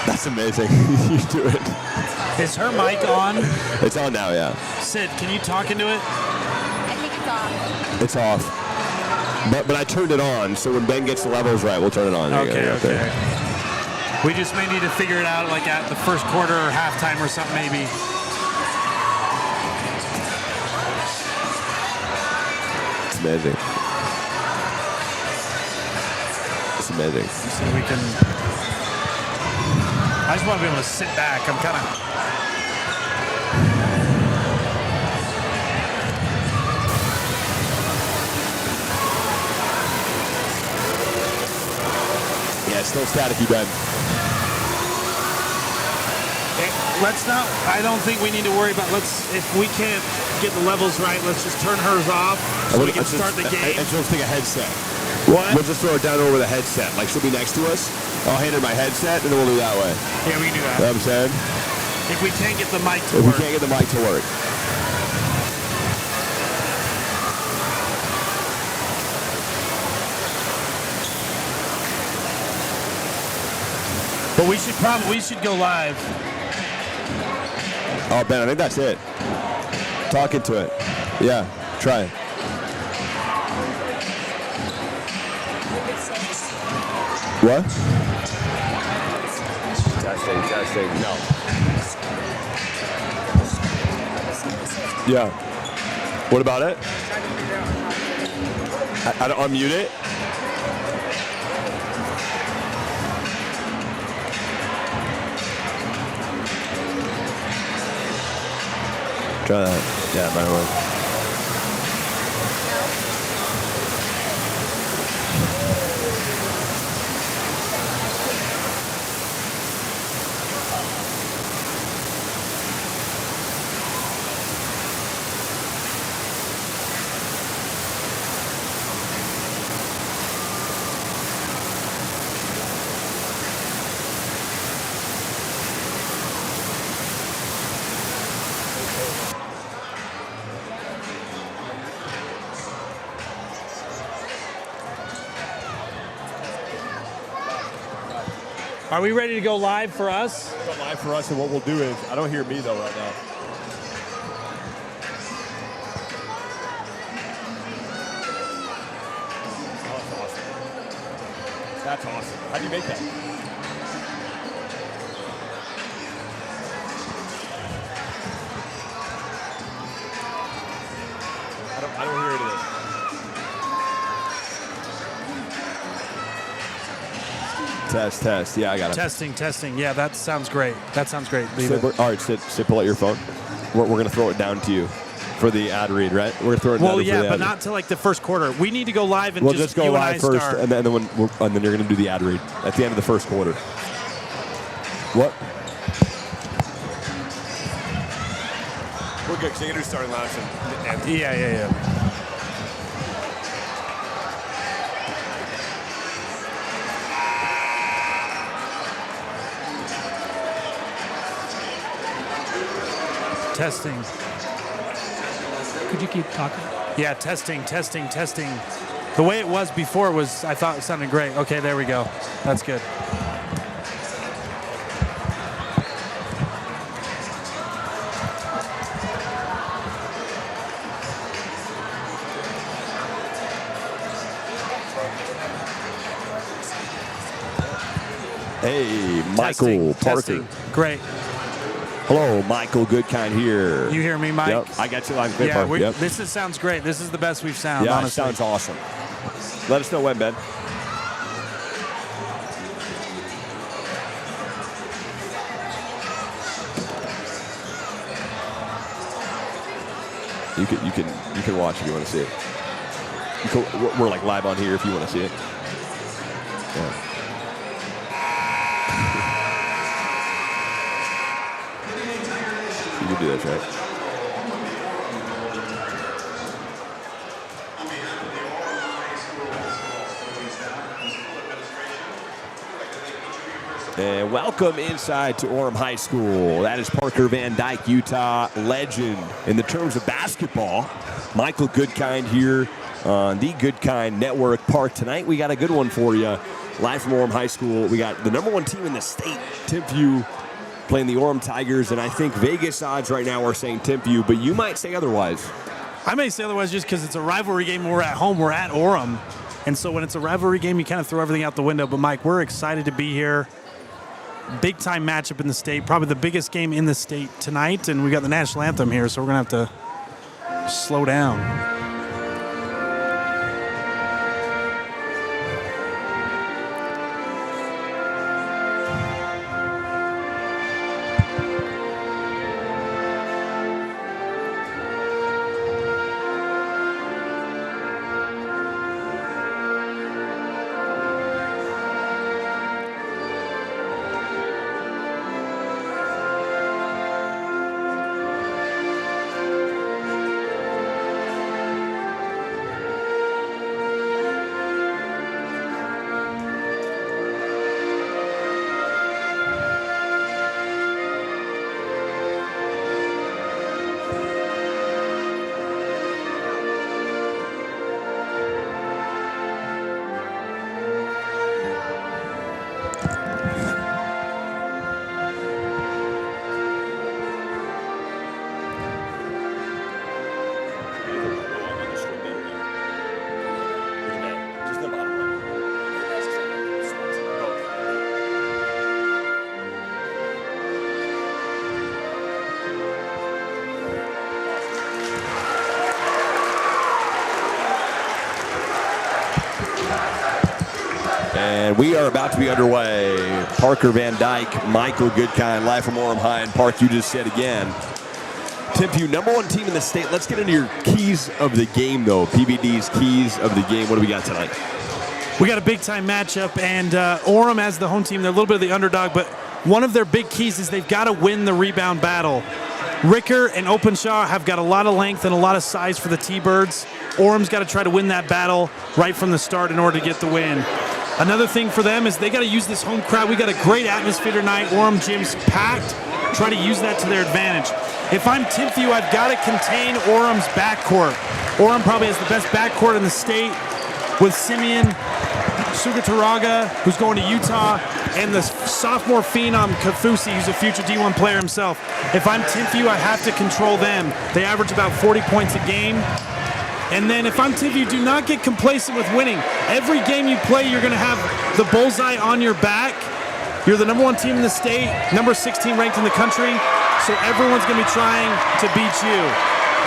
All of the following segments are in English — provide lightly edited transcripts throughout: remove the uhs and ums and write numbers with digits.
That's amazing. You do it. Is her mic on? It's on now, yeah. Sid, can you talk into it? I think it's off. It's off. But I turned it on, so when Ben gets the levels right, we'll turn it on. Okay. We just may need to figure it out like at the first quarter or halftime or something maybe. It's amazing. It's amazing. So we can... I just want to be able to sit back. I'm kind of... Yeah, it's still staticky, Ben. Let's not, I don't think we need to worry about, if we can't get the levels right, let's just turn hers off so we can start the game. And she'll just take a headset. What? We'll just throw it down over the headset. Like, she'll be next to us. I'll hand her my headset, and then we'll do it that way. Yeah, we can do that. You know what I'm saying? If we can't get the mic to If work. we can't get the mic to work. But we should go live. Oh, Ben, I think that's it. Talking to it. Yeah, try it. What? Testing. No. Yeah. What about it? I don't unmute it. Try that. Yeah, by the way. Are we ready to go live for us? Go live for us, and what we'll do is, I don't hear me though right now. Oh, that's awesome. That's awesome. How'd you make that? I don't hear any of this. Test. Yeah, I got it. Testing. Yeah, that sounds great. Leave it. All right, sit, pull out your phone. We're going to throw it down to you for the ad read, right? We're going to throw it down to you. Well, yeah, but not till like the first quarter. We need to go live and we'll just go you live and I first, start. and then you're going to do the ad read at the end of the first quarter. What? We're good, because Andrew's starting live. Yeah. Testing. Could you keep talking? Yeah, testing. The way it was before I thought it sounded great. Okay, there we go. That's good. Hey, Michael Parker. Testing. Great. Hello, Michael Goodkind here. You hear me, Mike? Yep, I got you live. Yeah, this sounds great. This is the best we've sounded, yeah, honestly. Yeah, it sounds awesome. Let us know when, Ben. You can watch if you want to see it. We're like live on here if you want to see it. Yeah. You can do that, right? And welcome inside to Orem High School. That is Parker Van Dyke, Utah legend. In the terms of basketball, Michael Goodkind here on the Goodkind Network. Park, tonight we got a good one for you. live from Orem High School. We got the #1 team in the state, Timpview, playing the Orem Tigers, and I think Vegas odds right now are saying Timpview, but you might say otherwise. I may say otherwise just because it's a rivalry game. We're at home. We're at Orem. And so when it's a rivalry game, you kind of throw everything out the window. But, Mike, we're excited to be here. Big-time matchup in the state. Probably the biggest game in the state tonight. And we got the national anthem here, so we're going to have to slow down. And we are about to be underway. Parker Van Dyke, Michael Goodkind, live from Orem High. And Park, you just said again, Timpview, #1 team in the state. Let's get into your keys of the game, though. PVD's keys of the game. What do we got tonight? We got a big-time matchup, and Orem as the home team, they're a little bit of the underdog, but one of their big keys is they've got to win the rebound battle. Ricker and Openshaw have got a lot of length and a lot of size for the T-Birds. Orem's got to try to win that battle right from the start in order to get the win. Another thing for them is they got to use this home crowd. We got a great atmosphere tonight. Orem gym's packed. Try to use that to their advantage. If I'm Timpview, I've got to contain Orem's backcourt. Orem probably has the best backcourt in the state with Simeon Sugataraga, who's going to Utah, and the sophomore phenom Kafusi, who's a future D1 player himself. If I'm Timpview, I have to control them. They average about 40 points a game. And then if I'm Timpview, do not get complacent with winning. Every game you play, you're going to have the bullseye on your back. You're the #1 team in the state, number 16 ranked in the country, so everyone's going to be trying to beat you.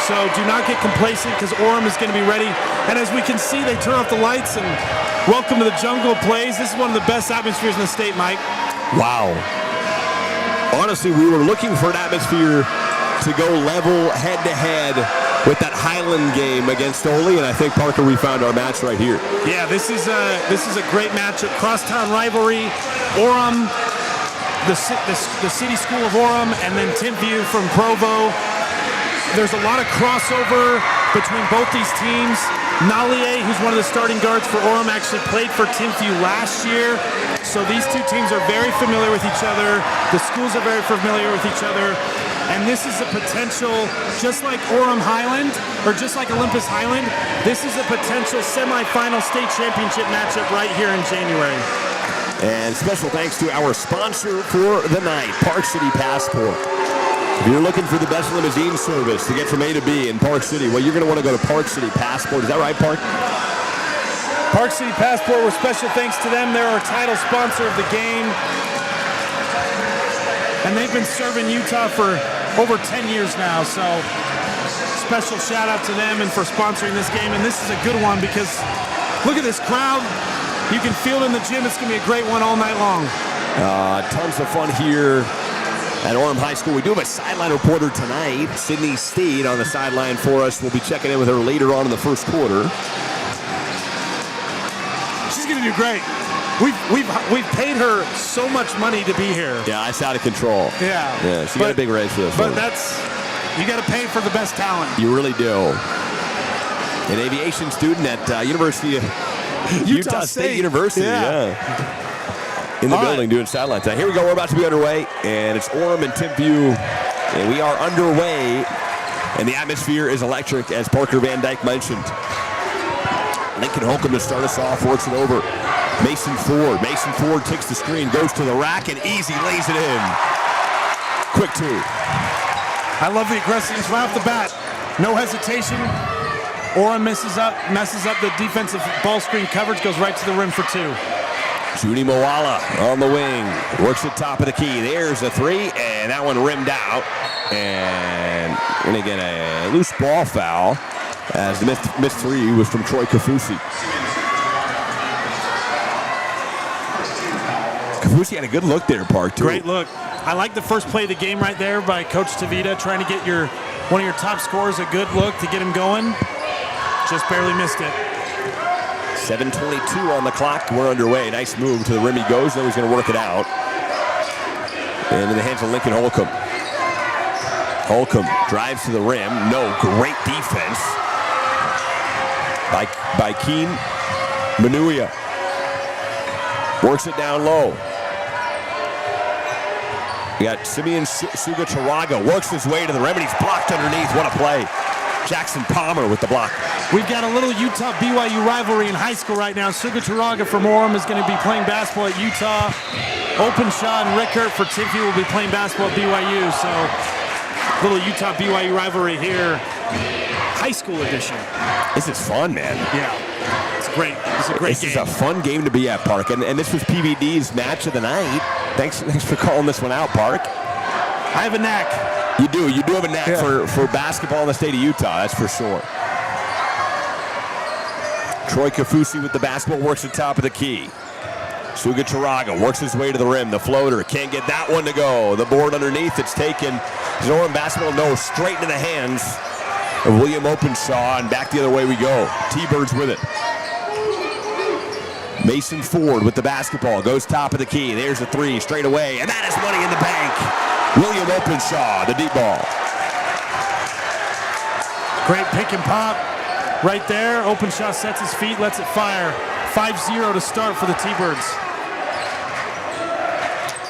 So do not get complacent because Orem is going to be ready. And as we can see, they turn off the lights and welcome to the jungle plays. This is one of the best atmospheres in the state, Mike. Wow. Honestly, we were looking for an atmosphere to go level head-to-head with that Highland game against Ole, and I think, Parker, we found our match right here. Yeah, this is a great matchup. Crosstown rivalry, Orem, the city school of Orem, and then Timpview from Provo. There's a lot of crossover between both these teams. Nalier, who's one of the starting guards for Orem, actually played for Timpview last year. So these two teams are very familiar with each other. The schools are very familiar with each other. And this is a potential, just like Orem Highland, or just like Olympus Highland, this is a potential semifinal state championship matchup right here in January. And special thanks to our sponsor for the night, Park City Passport. If you're looking for the best limousine service to get from A to B in Park City, well, you're going to want to go to Park City Passport. Is that right, Park? Park City Passport, with special thanks to them. They're our title sponsor of the game. And they've been serving Utah for over 10 years now, so special shout out to them and for sponsoring this game. And this is a good one because look at this crowd. You can feel it in the gym. It's going to be a great one all night long. Tons of fun here at Orem High School. We do have a sideline reporter tonight. Sydney Steed on the sideline for us. We'll be checking in with her later on in the first quarter. She's going to do great. We've paid her so much money to be here. Yeah, it's out of control. Yeah. She got a big raise for this But one. you got to pay for the best talent. You really do. An aviation student at University of Utah State University. Yeah. In the building doing sideline time. Here we go. We're about to be underway, and it's Orem and Timpview, and we are underway, and the atmosphere is electric, as Parker Van Dyke mentioned. Lincoln Holcomb to start us off, works it over Mason Ford. Mason Ford takes the screen, goes to the rack, and easy lays it in. Quick two. I love the aggressiveness right off the bat. No hesitation. Orem messes up the defensive ball screen coverage, goes right to the rim for two. Junie Moala on the wing. Works at top of the key. There's a three, and that one rimmed out. And we're going to get a loose ball foul as the missed three was from Troy Kafusi. Kafusi had a good look there, Park, too. Great look. I like the first play of the game right there by Coach Tavita, trying to get one of your top scorers a good look to get him going. Just barely missed it. 7:22 on the clock. We're underway. Nice move to the rim he goes. Now he's going to work it out. And in the hands of Lincoln Holcomb. Holcomb drives to the rim. No, great defense by Keen Manuia. Works it down low. You got Simeon Suga-Charaga. Works his way to the rim, and he's blocked underneath. What a play. Jackson Palmer with the block. We've got a little Utah-BYU rivalry in high school right now. Suga-Charaga from Orem is going to be playing basketball at Utah. Openshaw and Rickert for Timpview will be playing basketball at BYU. So, little Utah-BYU rivalry here. High school edition. This is fun, man. Yeah. It's great. It's a great game. This is a fun game to be at, Park. And this was PVD's match of the night. Thanks for calling this one out, Park. I have a knack. You do have a knack for basketball in the state of Utah, that's for sure. Troy Kafusi with the basketball, works at top of the key. Suga-Charaga works his way to the rim. The floater can't get that one to go. The board underneath, it's taken. Orem basketball, no, straight into the hands of William Openshaw, and back the other way we go. T-Birds with it. Mason Ford with the basketball, goes top of the key. There's a three, straight away, and that is money in the bank. William Openshaw, the deep ball. Great pick and pop right there. Openshaw sets his feet, lets it fire. 5-0 to start for the T-Birds.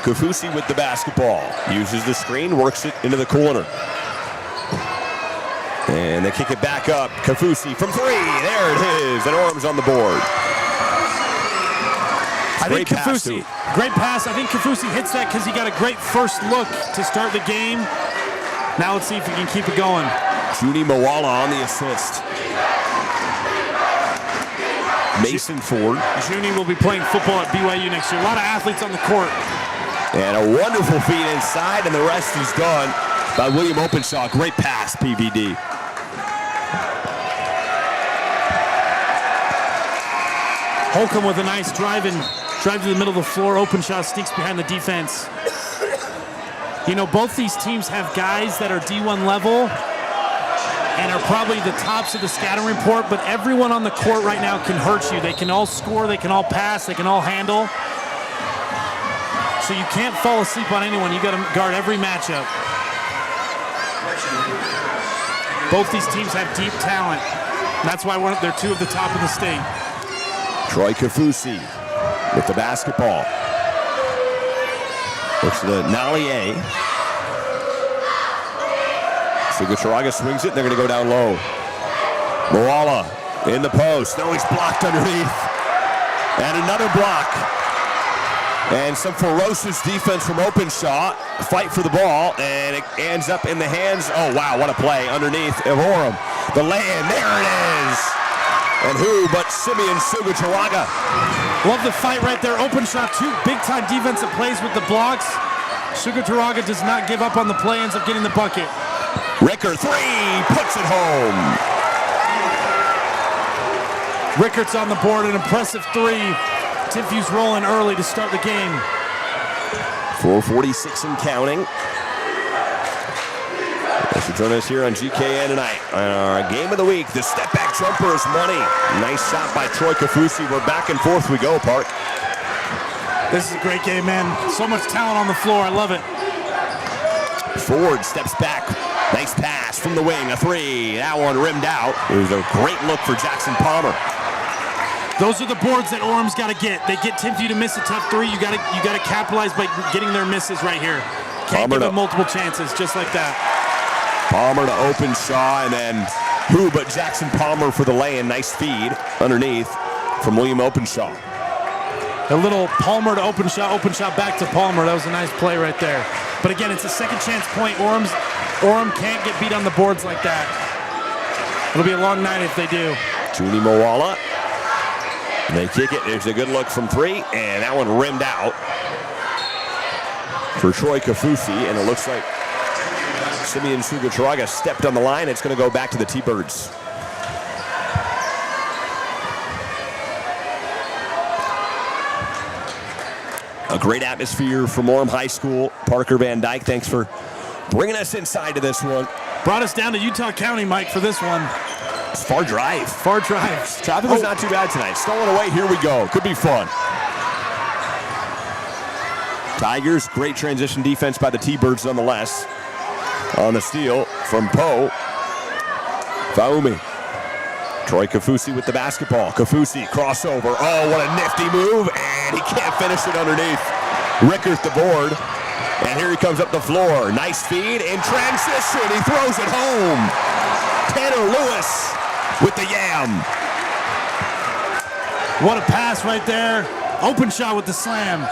Kafusi with the basketball, uses the screen, works it into the corner. And they kick it back up. Kafusi from three, there it is, and Orem's on the board. Great pass. I think Kafusi hits that because he got a great first look to start the game. Now let's see if he can keep it going. Junie Moala on the assist. Mason Ford. Junie will be playing football at BYU next year. A lot of athletes on the court. And a wonderful feed inside, and the rest is done by William Openshaw. Great pass, PVD. Holcomb with a nice drive to the middle of the floor. Openshaw sneaks behind the defense. You know, both these teams have guys that are D1 level and are probably the tops of the scouting report, but everyone on the court right now can hurt you. They can all score, they can all pass, they can all handle. So you can't fall asleep on anyone. You got to guard every matchup. Both these teams have deep talent. That's why they're two of the top of the state. Troy Kafusi with the basketball. Looks to the Nallier. Suga-Charaga swings it, and they're going to go down low. Moala in the post. No, he's blocked underneath. And another block. And some ferocious defense from Openshaw. Fight for the ball, and it ends up in the hands. Oh, wow, what a play underneath of Orem. The lay-in, there it is. And who but Simeon Suga-Charaga. Love the fight right there. Openshaw, two big-time defensive plays with the blocks. Suga-Charaga does not give up on the play, ends up getting the bucket. Rickert, three, puts it home. Rickert's on the board, an impressive three. Timpview's rolling early to start the game. 4:46 and counting. Thanks for joining us here on GKN tonight. Our game of the week, the step-back jumper is money. Nice shot by Troy Kafusi. We're back and forth we go, Park. This is a great game, man. So much talent on the floor. I love it. Ford steps back. Nice pass from the wing. A three. That one rimmed out. It was a great look for Jackson Palmer. Those are the boards that Orem's got to get. They get Timpview to miss a tough three. You got to capitalize by getting their misses right here. Can't give them multiple chances, just like that. Palmer to Openshaw, and then who but Jackson Palmer for the lay-in. Nice feed underneath from William Openshaw. A little Palmer to open shot back to Palmer. That was a nice play right there. But again, it's a second chance point. Orem can't get beat on the boards like that. It'll be a long night if they do. Tuni Moala. They kick it. There's a good look from three, and that one rimmed out for Troy Kafusi, and it looks like Simeon Sugacharaga stepped on the line. It's going to go back to the T-Birds. A great atmosphere from Orem High School. Parker Van Dyke, thanks for bringing us inside to this one. Brought us down to Utah County, Mike, for this one. It's far drive. Far drive. Traffic was not too bad tonight. Stolen away, here we go. Could be fun. Tigers, great transition defense by the T-Birds nonetheless. On the steal from Poe. Faumi. Troy Kafusi with the basketball. Kafusi, crossover. Oh, what a nifty move. And he can't finish it underneath. Rickert the board. And here he comes up the floor. Nice feed in transition. He throws it home. Tanner Lewis with the yam. What a pass right there. Open shot with the slam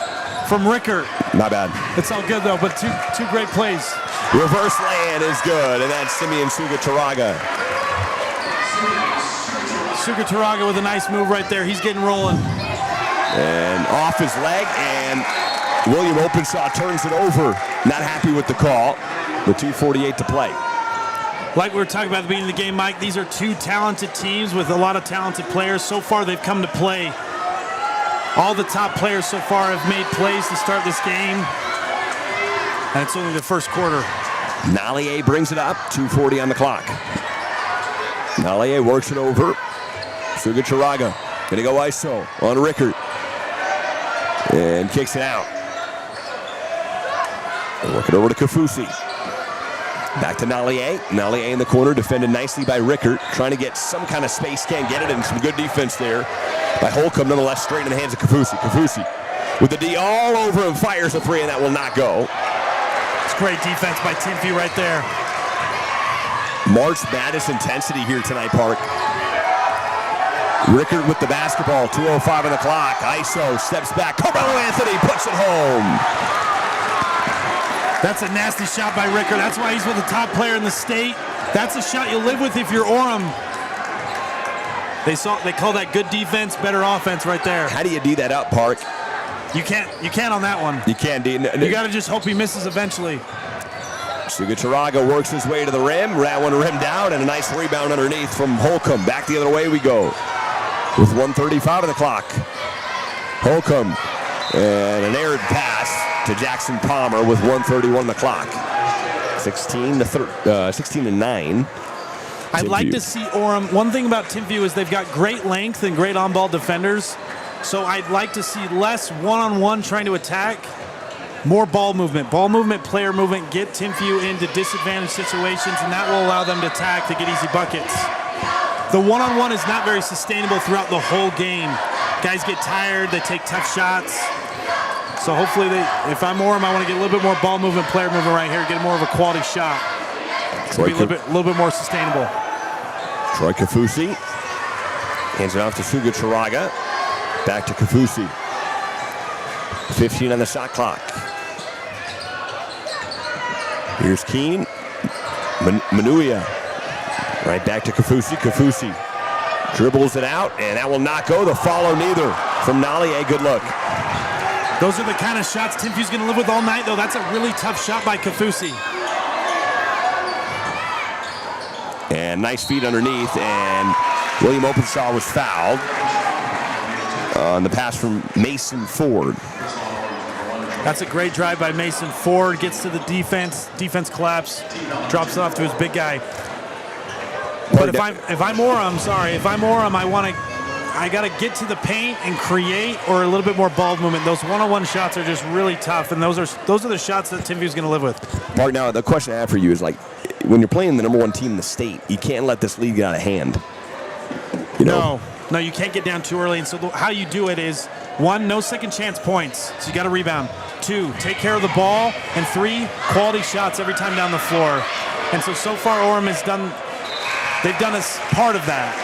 from Rickert. Not bad. It's all good, though, but two great plays. Reverse land is good, and that's Simeon Sugacharaga. Sugacharaga with a nice move right there. He's getting rolling. And off his leg, and William Openshaw turns it over. Not happy with the call. With 2:48 to play. Like we were talking about at the beginning of the game, Mike, these are two talented teams with a lot of talented players. So far, they've come to play. All the top players so far have made plays to start this game. And it's only the first quarter. Nalier brings it up. 2:40 on the clock. Nalier works it over. Sugacharaga gonna go ISO on Rickert. And kicks it out. And work it over to Kafusi. Back to Nalier. Nalier in the corner, defended nicely by Rickert. Trying to get some kind of space, can't get it, and some good defense there by Holcomb, nonetheless, straight in the hands of Kafusi. Kafusi with the D all over him, fires a three, and that will not go. It's great defense by Timpview right there. March Madness intensity here tonight, Park. Rickert with the basketball, 2:05 on the clock. ISO steps back. Carmelo Anthony puts it home. That's a nasty shot by Rickert. That's why he's with the top player in the state. That's a shot you live with if you're Orem. They call that good defense, better offense right there. How do you D that up, Park? You can't on that one. You can't D. You got to just hope he misses eventually. Sugacharaga works his way to the rim. That one rimmed out, and a nice rebound underneath from Holcomb. Back the other way we go with 1:35 on the clock. Holcomb and an aired pass to Jackson Palmer with 1:31 on the clock. 16 to 9. I'd like to see Orem. One thing about Timpview is they've got great length and great on-ball defenders. So I'd like to see less one-on-one trying to attack, more ball movement, player movement, get Timpview into disadvantaged situations, and that will allow them to attack to get easy buckets. The one-on-one is not very sustainable throughout the whole game. Guys get tired, they take tough shots. So hopefully, if I'm Orem, I want to get a little bit more ball movement, player movement right here, get more of a quality shot. Be a little bit more sustainable. Troy Kafusi hands it off to Sugacharaga. Back to Kafusi. 15 on the shot clock. Here's Keene. Manuia. Right back to Kafusi. Kafusi dribbles it out, and that will not go. The follow neither from Nalier. Good look. Those are the kind of shots Timpview's going to live with all night, though. That's a really tough shot by Kafusi. And nice feed underneath, and William Openshaw was fouled on the pass from Mason Ford. That's a great drive by Mason Ford. Gets to the defense collapse, drops it off to his big guy. But if I'm Orem, I got to get to the paint and create, or a little bit more ball movement. Those one-on-one shots are just really tough, and those are the shots that Timpview's going to live with. Bart, now the question I have for you is, like, when you're playing the number one team in the state, you can't let this lead get out of hand. You know? No, you can't get down too early. And so how you do it is, 1, no second chance points, so you got to rebound. 2, take care of the ball, and 3, quality shots every time down the floor. And so far Orem they've done a part of that.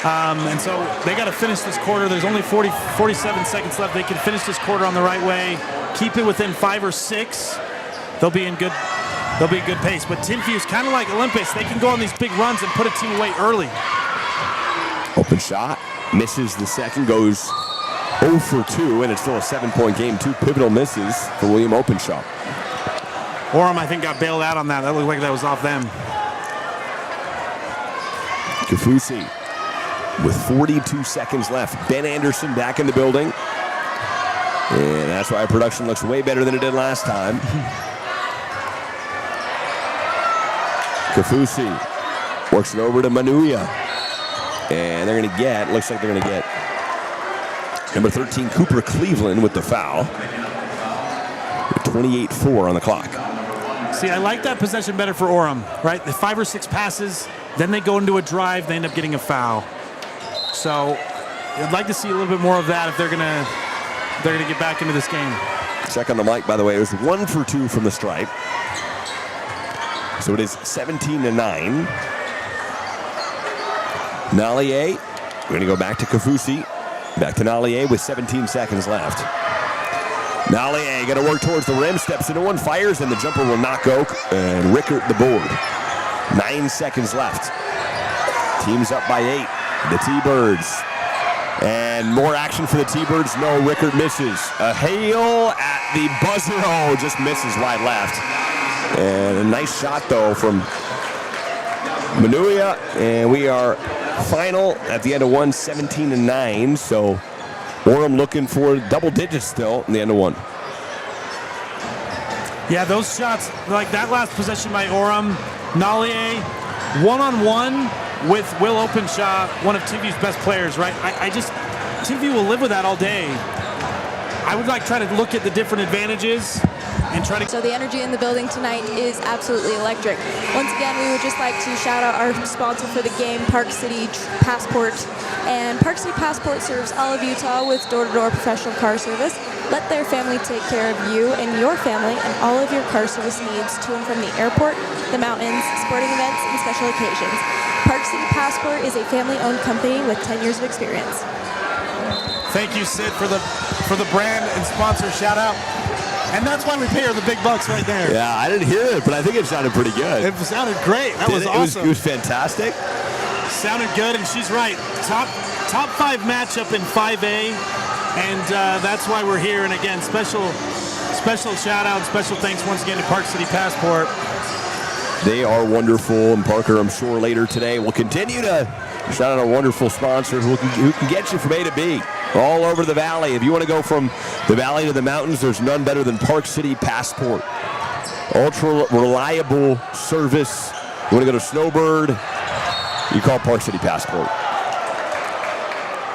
And so they got to finish this quarter. There's only 47 seconds left. They can finish this quarter on the right way, keep it within 5 or 6. They'll be in good pace. But Timpview is kind of like Olympus. They can go on these big runs and put a team away early. Open shot, misses the second, goes 0 for 2, and it's still a 7-point game. 2 pivotal misses for William Openshaw. Orem, I think, got bailed out on that. That looked like that was off them. Kafusi with 42 seconds left. Ben Anderson back in the building. And that's why production looks way better than it did last time. Kafusi works it over to Manuia. And they're going to get, looks like they're going to get number 13, Cooper Cleveland with the foul. 28-4 on the clock. See, I like that possession better for Orem, right? The 5 or 6 passes, then they go into a drive, they end up getting a foul. So I'd like to see a little bit more of that if they're gonna get back into this game. Check on the mic, by the way. It was 1 for 2 from the stripe. So it is 17-9. Nalier, we're going to go back to Kafusi. Back to Nalier with 17 seconds left. Nalier going to work towards the rim, steps into one, fires, and the jumper will not go. And Rickert the board. 9 seconds left. Team's up by 8. The T-Birds. And more action for the T-Birds. No, Rickert misses. A hail at the buzzer. Oh, just misses wide left. And a nice shot, though, from Manuia. And we are final at the end of 1, 17-9. So Orem looking for double digits still in the end of 1. Yeah, those shots, like that last possession by Orem, Nalier, one-on-one with Will Openshaw, one of Timpview's best players, right? Timpview will live with that all day. I would try to look at the different advantages and try to... So the energy in the building tonight is absolutely electric. Once again, we would just like to shout out our sponsor for the game, Park City Passport. And Park City Passport serves all of Utah with door-to-door professional car service. Let their family take care of you and your family and all of your car service needs to and from the airport, the mountains, sporting events, and special occasions. Park City Passport is a family-owned company with 10 years of experience. Thank you, Sid, for the brand and sponsor shout-out. And that's why we pay her the big bucks right there. Yeah, I didn't hear it, but I think it sounded pretty good. It sounded great. That was awesome. It was fantastic. Sounded good, and she's right. Top 5 matchup in 5A, and that's why we're here. And again, special shout-out, special thanks once again to Park City Passport. They are wonderful, and Parker, I'm sure later today will continue to shout out our wonderful sponsors who can get you from A to B. All over the valley. If you want to go from the valley to the mountains, there's none better than Park City Passport. Ultra reliable service. You want to go to Snowbird, you call Park City Passport.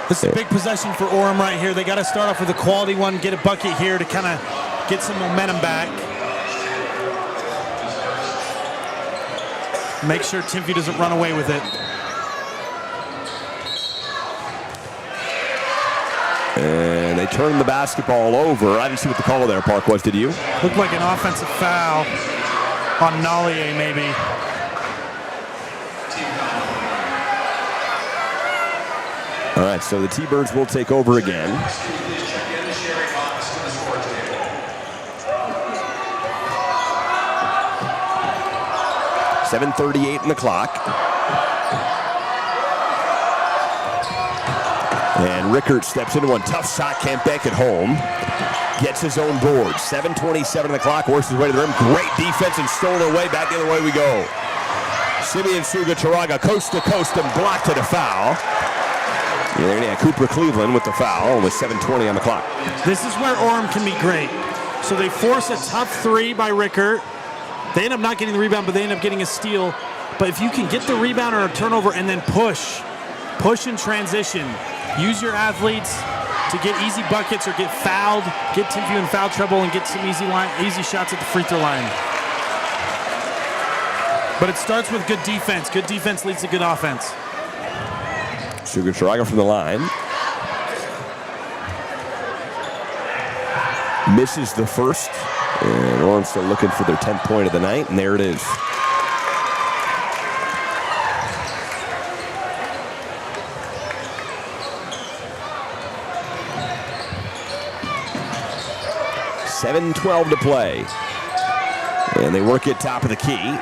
This is a big possession for Orem right here. They got to start off with a quality one, get a bucket here to kind of get some momentum back. Make sure Timpview doesn't run away with it. And they turn the basketball over. I didn't see what the call there, Park, was. Did you? Looked like an offensive foul on Nalier, maybe. All right, so the T-Birds will take over again. .738 in the clock. And Rickert steps into one. Tough shot, can't bank it home. Gets his own board. 7:27 on the clock, works his way to the rim. Great defense and stolen away. Back the other way we go. Simeon Suga-Charaga coast to coast and blocked it, a foul. And they're going to have Cooper Cleveland with the foul with 7:20 on the clock. This is where Orem can be great. So they force a tough 3 by Rickert. They end up not getting the rebound, but they end up getting a steal. But if you can get the rebound or a turnover and then push in transition, use your athletes to get easy buckets or get fouled, get Timpview in foul trouble, and get some easy shots at the free throw line. But it starts with good defense. Good defense leads to good offense. Suga-Charaga from the line. Misses the first. And Orem still looking for their 10th point of the night, and there it is. 7:12 to play. And they work it top of the key.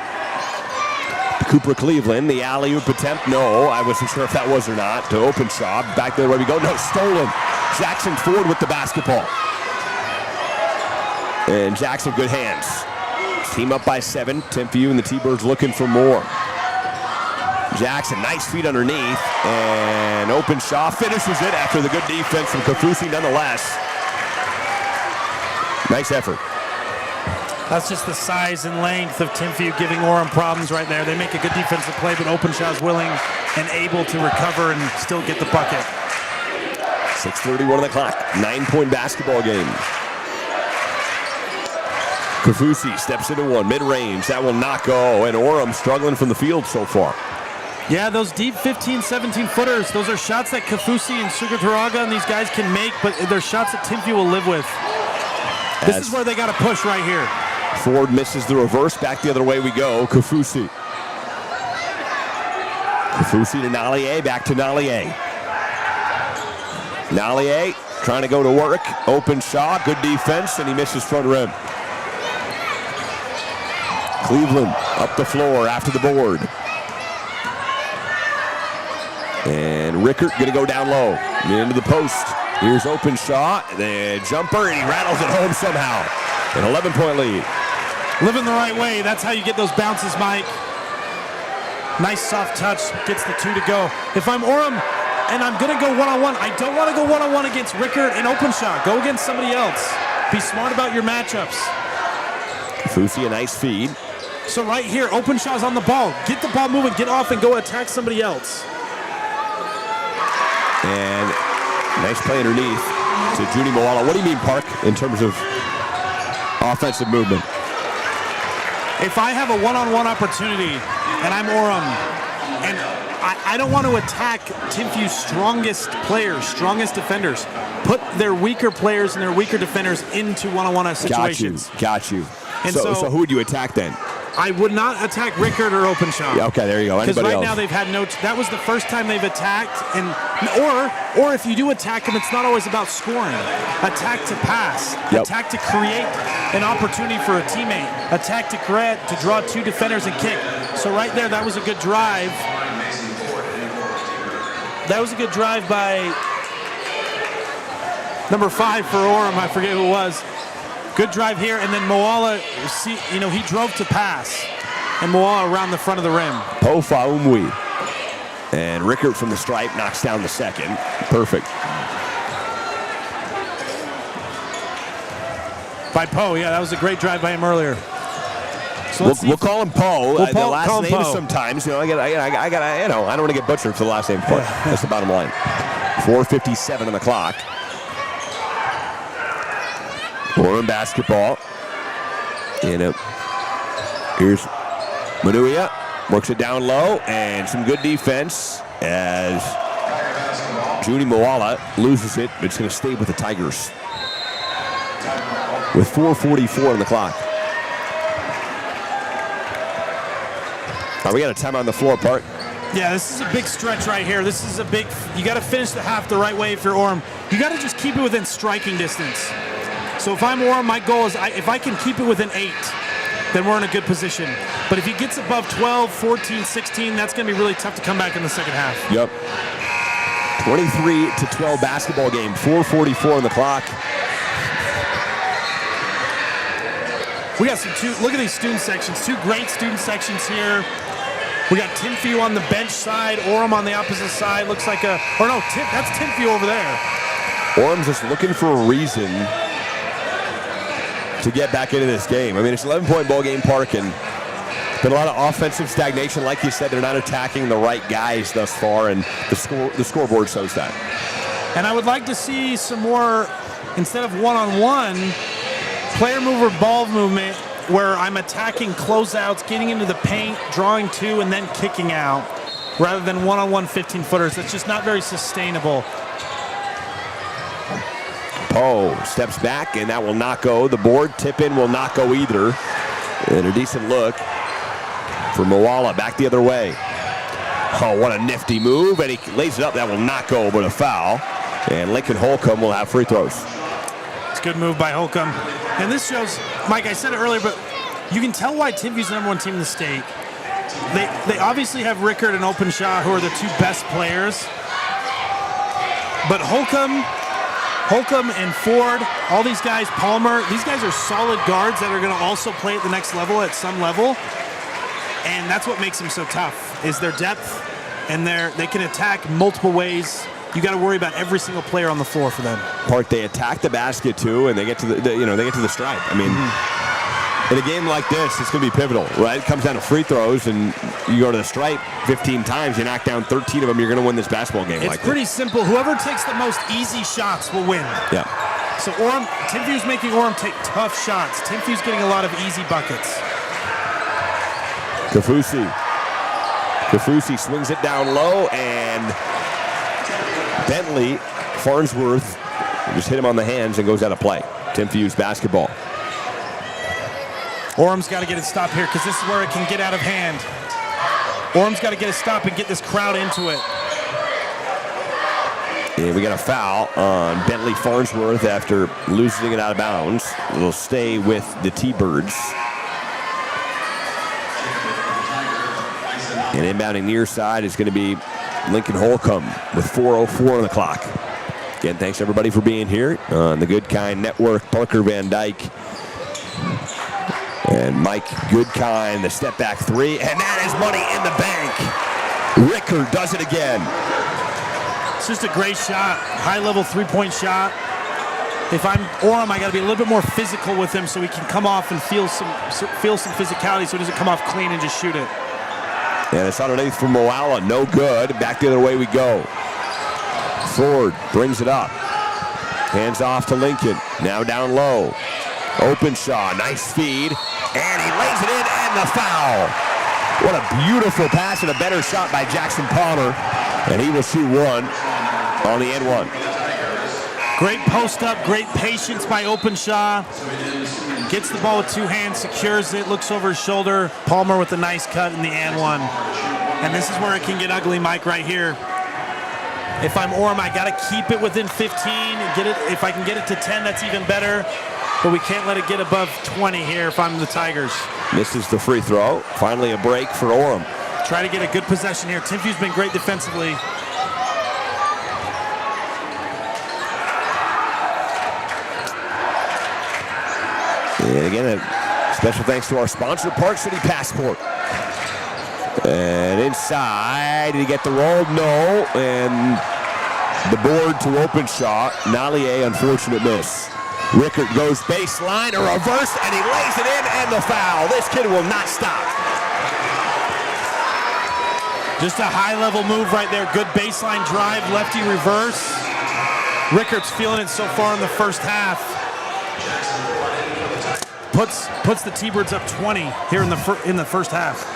Cooper Cleveland, the alley-oop attempt. No, I wasn't sure if that was or not. To Openshaw. Back there where we go. No, stolen. Jackson Ford with the basketball. And Jackson, good hands. Team up by 7. Timpview and the T-Birds looking for more. Jackson, nice feet underneath. And Openshaw finishes it after the good defense from Kafusi nonetheless. Nice effort. That's just the size and length of Timpview giving Orem problems right there. They make a good defensive play, but Openshaw's willing and able to recover and still get the bucket. 6:31 on the clock. 9-point basketball game. Kafusi steps into one, mid-range. That will not go, and Orem struggling from the field so far. Yeah, those deep 15, 17-footers, those are shots that Kafusi and Sugataraga and these guys can make, but they're shots that Timpview will live with. This is where they got to push right here. Ford misses the reverse. Back the other way we go. Kafusi. Kafusi to Nallier. Back to Nallier. Nallier trying to go to work. Openshaw. Good defense, and he misses front rim. Cleveland up the floor after the board. And Rickert going to go down low. Into the post. Here's Openshaw. The jumper, and he rattles it home somehow. An 11-point lead. Living the right way. That's how you get those bounces, Mike. Nice soft touch. Gets the 2 to go. If I'm Orem and I'm going to go one-on-one, I don't want to go one-on-one against Rickert and Openshaw. Go against somebody else. Be smart about your matchups. Kafusi, a nice feed. So right here, Openshaw's on the ball. Get the ball moving. Get off and go attack somebody else. And nice play underneath to Judy Moala. What do you mean, Park, in terms of offensive movement? If I have a one-on-one opportunity and I'm Orem, and I don't want to attack Timpview's strongest players, strongest defenders, put their weaker players and their weaker defenders into one-on-one situations. Got you. And so who would you attack then? I would not attack Rickert or Openshaw. Yeah, okay, there you go. Because Anybody right else? now they've had no. That was the first time they've attacked, and or if you do attack them, it's not always about scoring. Attack to pass. Yep. Attack to create an opportunity for a teammate. Attack to create to draw 2 defenders and kick. So right there, that was a good drive. That was a good drive by number 5 for Orem. I forget who it was. Good drive here, and then Moala, he drove to pass. And Moala around the front of the rim. Po Faumwi. And Rickert from the stripe knocks down the second. Perfect. By Poe, yeah, that was a great drive by him earlier. So we'll call him Poe. The last call name Poe. sometimes, I don't want to get butchered for the last name part. That's the bottom line. 4:57 on the clock. Orem basketball. And here's Manuia. Works it down low, and some good defense as Judy Moala loses it, but it's going to stay with the Tigers. With 4:44 on the clock. We got a timeout on the floor, Park. Yeah, this is a big stretch right here. This is a big, you got to finish the half the right way if you're Orem. You got to just keep it within striking distance. So if I'm Orem, my goal is if I can keep it within 8, then we're in a good position. But if he gets above 12, 14, 16, that's going to be really tough to come back in the second half. Yep. 23-12 basketball game. 4:44 on the clock. We got look at these student sections. 2 great student sections here. We got Timpview on the bench side, Orem on the opposite side. Looks like that's Timpview over there. Orem's just looking for a reason to get back into this game. I mean, it's an 11-point ball game, Park, and been a lot of offensive stagnation. Like you said, they're not attacking the right guys thus far, and the scoreboard shows that. And I would like to see some more, instead of one-on-one, player mover ball movement where I'm attacking closeouts, getting into the paint, drawing 2, and then kicking out, rather than one-on-one 15-footers. That's just not very sustainable. Poe steps back, and that will not go. The board tip-in will not go either. And a decent look for Moala back the other way. Oh, what a nifty move, and he lays it up. That will not go, but a foul. And Lincoln Holcomb will have free throws. Good move by Holcomb. And this shows, Mike, I said it earlier, but you can tell why Timpview's the #1 team in the state. They obviously have Rickard and Openshaw, who are the two best players. But Holcomb and Ford, all these guys, Palmer, these guys are solid guards that are going to also play at the next level, at some level. And that's what makes them so tough, is their depth, and they can attack multiple ways. You got to worry about every single player on the floor for them. Park, they attack the basket too, and they get to they get to the stripe. I mean, in a game like this, it's going to be pivotal, right? It comes down to free throws, and you go to the stripe 15 times, you knock down 13 of them, you're going to win this basketball game. It's pretty simple. Whoever takes the most easy shots will win. Yeah. So Timpview's making Orem take tough shots. Timpview's getting a lot of easy buckets. Kafusi swings it down low, and Bentley Farnsworth just hit him on the hands and goes out of play. Timpview's basketball. Orem's got to get it stopped here because this is where it can get out of hand. Orem's got to get a stop and get this crowd into it. And we got a foul on Bentley Farnsworth after losing it out of bounds. It'll stay with the T-Birds. And inbounding near side is going to be Lincoln Holcomb with 4:04 on the clock. Again, thanks everybody for being here on the Good Kind Network. Parker Van Dyke and Mike Goodkind, the step back three, and that is money in the bank. Ricker does it again. It's just a great shot, high-level three-point shot. If I'm Orem, I got to be a little bit more physical with him so he can come off and feel some physicality, so he doesn't come off clean and just shoot it. And it's underneath for Moala, no good. Back the other way we go. Ford brings it up. Hands off to Lincoln. Now down low. Openshaw, nice feed. And he lays it in, and the foul. What a beautiful pass and a better shot by Jackson Palmer. And he will shoot one on the N1. Great post up, great patience by Openshaw. Gets the ball with two hands, secures it, looks over his shoulder. Palmer with a nice cut in the N1. And this is where it can get ugly, Mike, right here. If I'm Orem, I got to keep it within 15. Get it. If I can get it to 10, that's even better. But we can't let it get above 20 here if I'm the Tigers. Misses the free throw. Finally a break for Orem. Try to get a good possession here. Timpview's been great defensively. And again, a special thanks to our sponsor, Park City Passport. And inside, did he get the roll? No. And the board to Openshaw. Nallier, unfortunate miss. Rickard goes baseline, a reverse, and he lays it in, and the foul. This kid will not stop. Just a high-level move right there. Good baseline drive, lefty reverse. Rickard's feeling it so far in the first half. Puts the T-Birds up 20 here in the first half.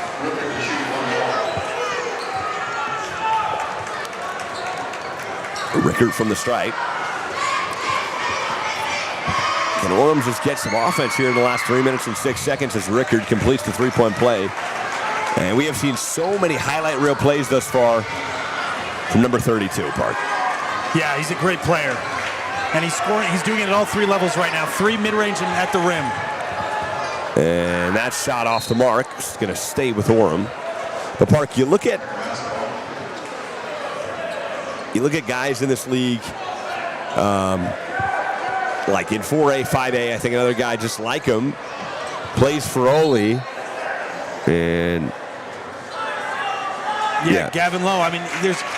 Rickard from the stripe. And Orem just gets some offense here in the last 3 minutes and 6 seconds as Rickard completes the three-point play. And we have seen so many highlight reel plays thus far from number 32, Park. Yeah, he's a great player. And he's scoring. He's doing it at all three levels right now. 3 mid-range and at the rim. And that shot off the mark. It's going to stay with Orem. But Park, you look at guys in this league, like in 4A, 5A, I think another guy just like him plays for Ole. And yeah, Gavin Lowe. I mean,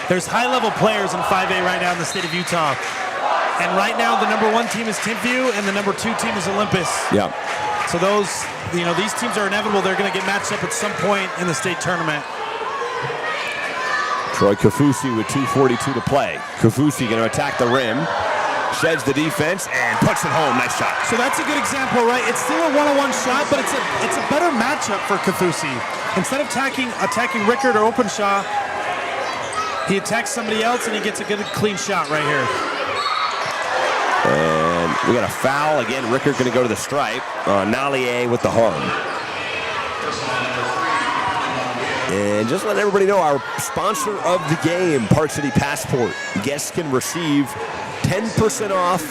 there's high-level players in 5A right now in the state of Utah. And right now, the number 1 team is Timpview, and the number 2 team is Olympus. Yeah. So these teams are inevitable. They're going to get matched up at some point in the state tournament. Troy Kafusi with 2:42 to play. Kafusi going to attack the rim, sheds the defense, and puts it home. Nice shot. So that's a good example, right? It's still a one-on-one shot, but it's a better matchup for Kafusi. Instead of attacking Rickard or Openshaw, he attacks somebody else, and he gets a good, clean shot right here. And we got a foul. Again, Rickard going to go to the stripe. Nallier with the harm. And just let everybody know, our sponsor of the game, Park City Passport. Guests can receive 10% off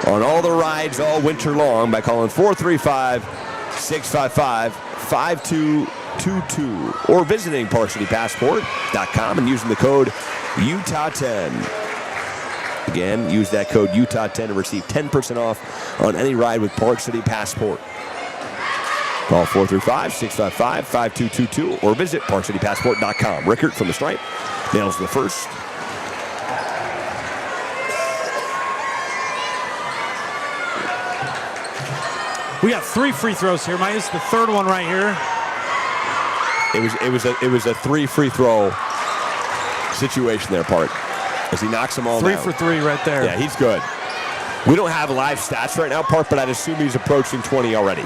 on all the rides all winter long by calling 435-655-5222 or visiting ParkCityPassport.com and using the code Utah10. Again, use that code Utah10 to receive 10% off on any ride with Park City Passport. Call 435-655-5222 or visit ParkCityPassport.com. Rickert from the stripe nails the first. We got 3 free throws here. Mike, this is the third one right here. It was a 3 free throw situation there, Park, as he knocks them all 3 down. for 3 right there. Yeah, he's good. We don't have live stats right now, Park, but I'd assume he's approaching 20 already.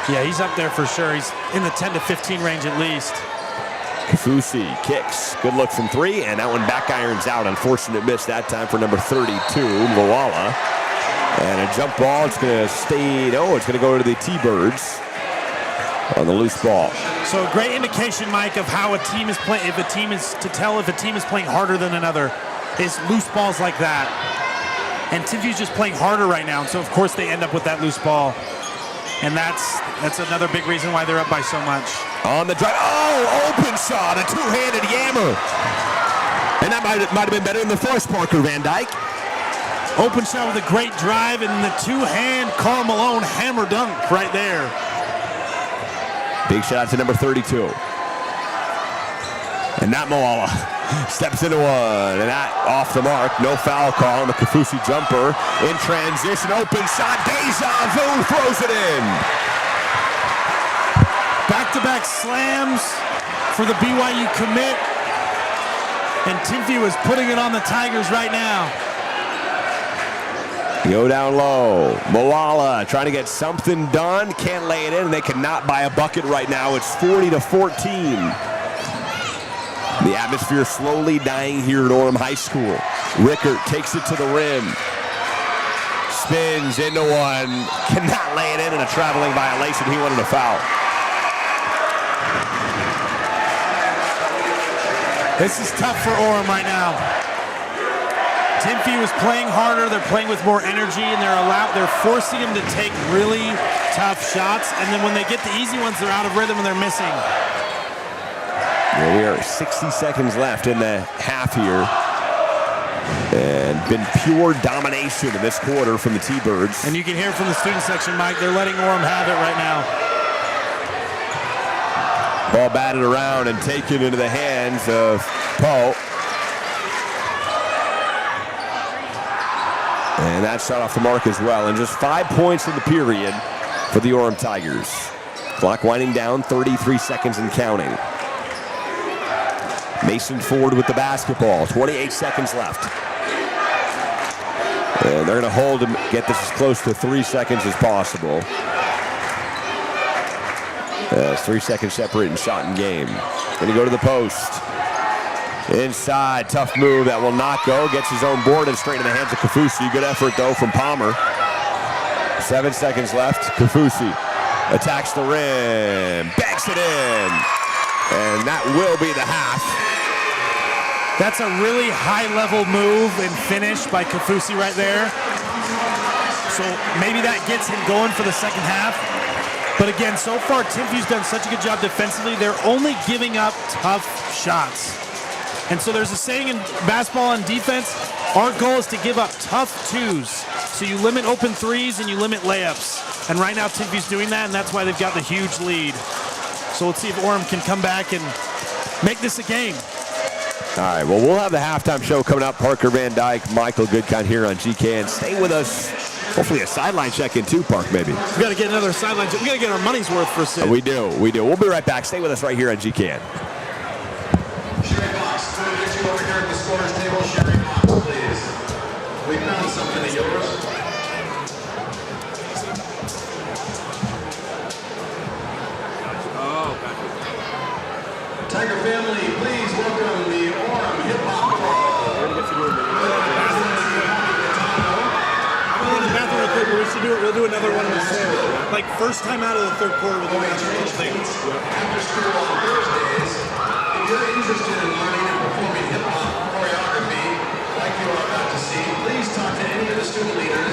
Yeah, he's up there for sure. He's in the 10 to 15 range at least. Kafusi kicks. Good look from 3, and that one back irons out. Unfortunate miss that time for number 32, Moala. And a jump ball. It's going to stay. No, it's going to go to the T-Birds on the loose ball. So a great indication, Mike, of how a team is playing. If a team is to tell if a team is playing harder than another, is loose balls like that. And Timpview's just playing harder right now, and so of course they end up with that loose ball. And that's another big reason why they're up by so much. On the drive. Oh, open shot, a two-handed yammer. And that might have been better than the first, Parker Van Dyke. Open shot with a great drive, and the two-hand Karl Malone hammer dunk right there. Big shout out to number 32. And that Moala steps into one, and that off the mark. No foul call on the Kafusi jumper. In transition, open shot, deja vu, throws it in. Back-to-back slams for the BYU commit. And Timpview is putting it on the Tigers right now. Go down low. Moala trying to get something done. Can't lay it in, and they cannot buy a bucket right now. It's 40-14. The atmosphere slowly dying here at Orem High School. Rickert takes it to the rim. Spins into one. Cannot lay it in, and a traveling violation. He wanted a foul. This is tough for Orem right now. Timpview is playing harder. They're playing with more energy, and they're forcing him to take really tough shots. And then when they get the easy ones, they're out of rhythm and they're missing. Well, we are 60 seconds left in the half here. And been pure domination in this quarter from the T-Birds. And you can hear from the student section, Mike, they're letting Orem have it right now. Ball batted around and taken into the hands of Poe. And that shot off the mark as well. And just 5 points in the period for the Orem Tigers. Clock winding down, 33 seconds and counting. Mason Ford with the basketball, 28 seconds left. And they're going to hold and get this as close to 3 seconds as possible. It's 3 seconds separating shot and game. Going to go to the post. Inside, tough move that will not go. Gets his own board and straight in the hands of Kafusi. Good effort, though, from Palmer. 7 seconds left. Kafusi attacks the rim. Banks it in. And that will be the half. That's a really high-level move and finish by Kafusi right there. So maybe that gets him going for the second half. But again, so far, Timpview's done such a good job defensively. They're only giving up tough shots. And so there's a saying in basketball and defense, our goal is to give up tough twos. So you limit open threes and you limit layups. And right now, Timpview's doing that, and that's why they've got the huge lead. So let's see if Orem can come back and make this a game. All right, well, we'll have the halftime show coming up. Parker Van Dyke, Michael Goodkind here on GK. And stay with us. Hopefully a sideline check-in too, Park, maybe. We got to get another sideline. We got to get our money's worth for a sit. We do. We'll be right back. Stay with us right here on GKN. Sherry Fox, can we get you over here at the scorer's table? Sherry Fox, please. We found something of yours. Tiger family, please welcome the Orem Hip Hop Club. We'll do another one in the third. Like first time out of the third quarter, we'll do another little thing. After school on Thursdays, if you're interested in learning and performing hip hop choreography like you are about to see, please talk to any of the student leaders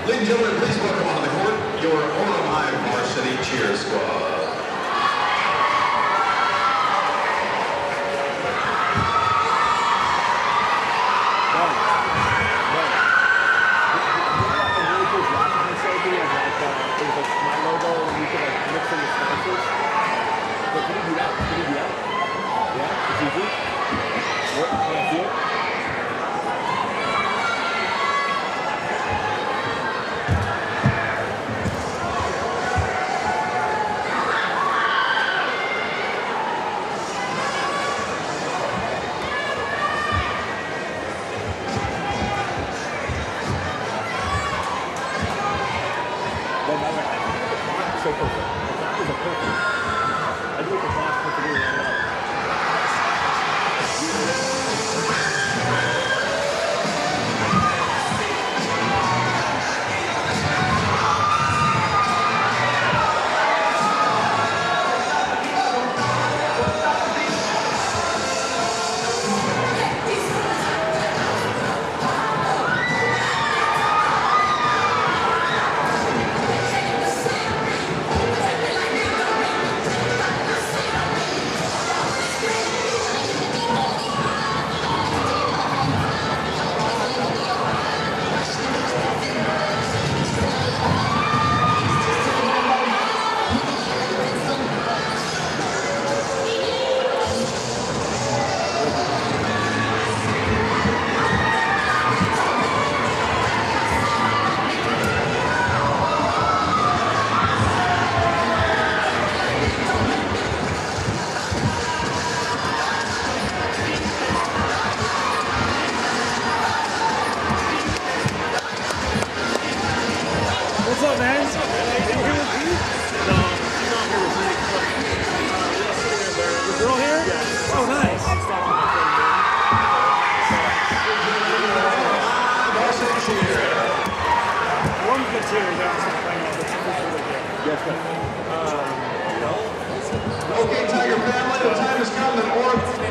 Ladies and gentlemen, please welcome on the court your Orem High varsity cheer squad. Okay, Tiger family, the time has come that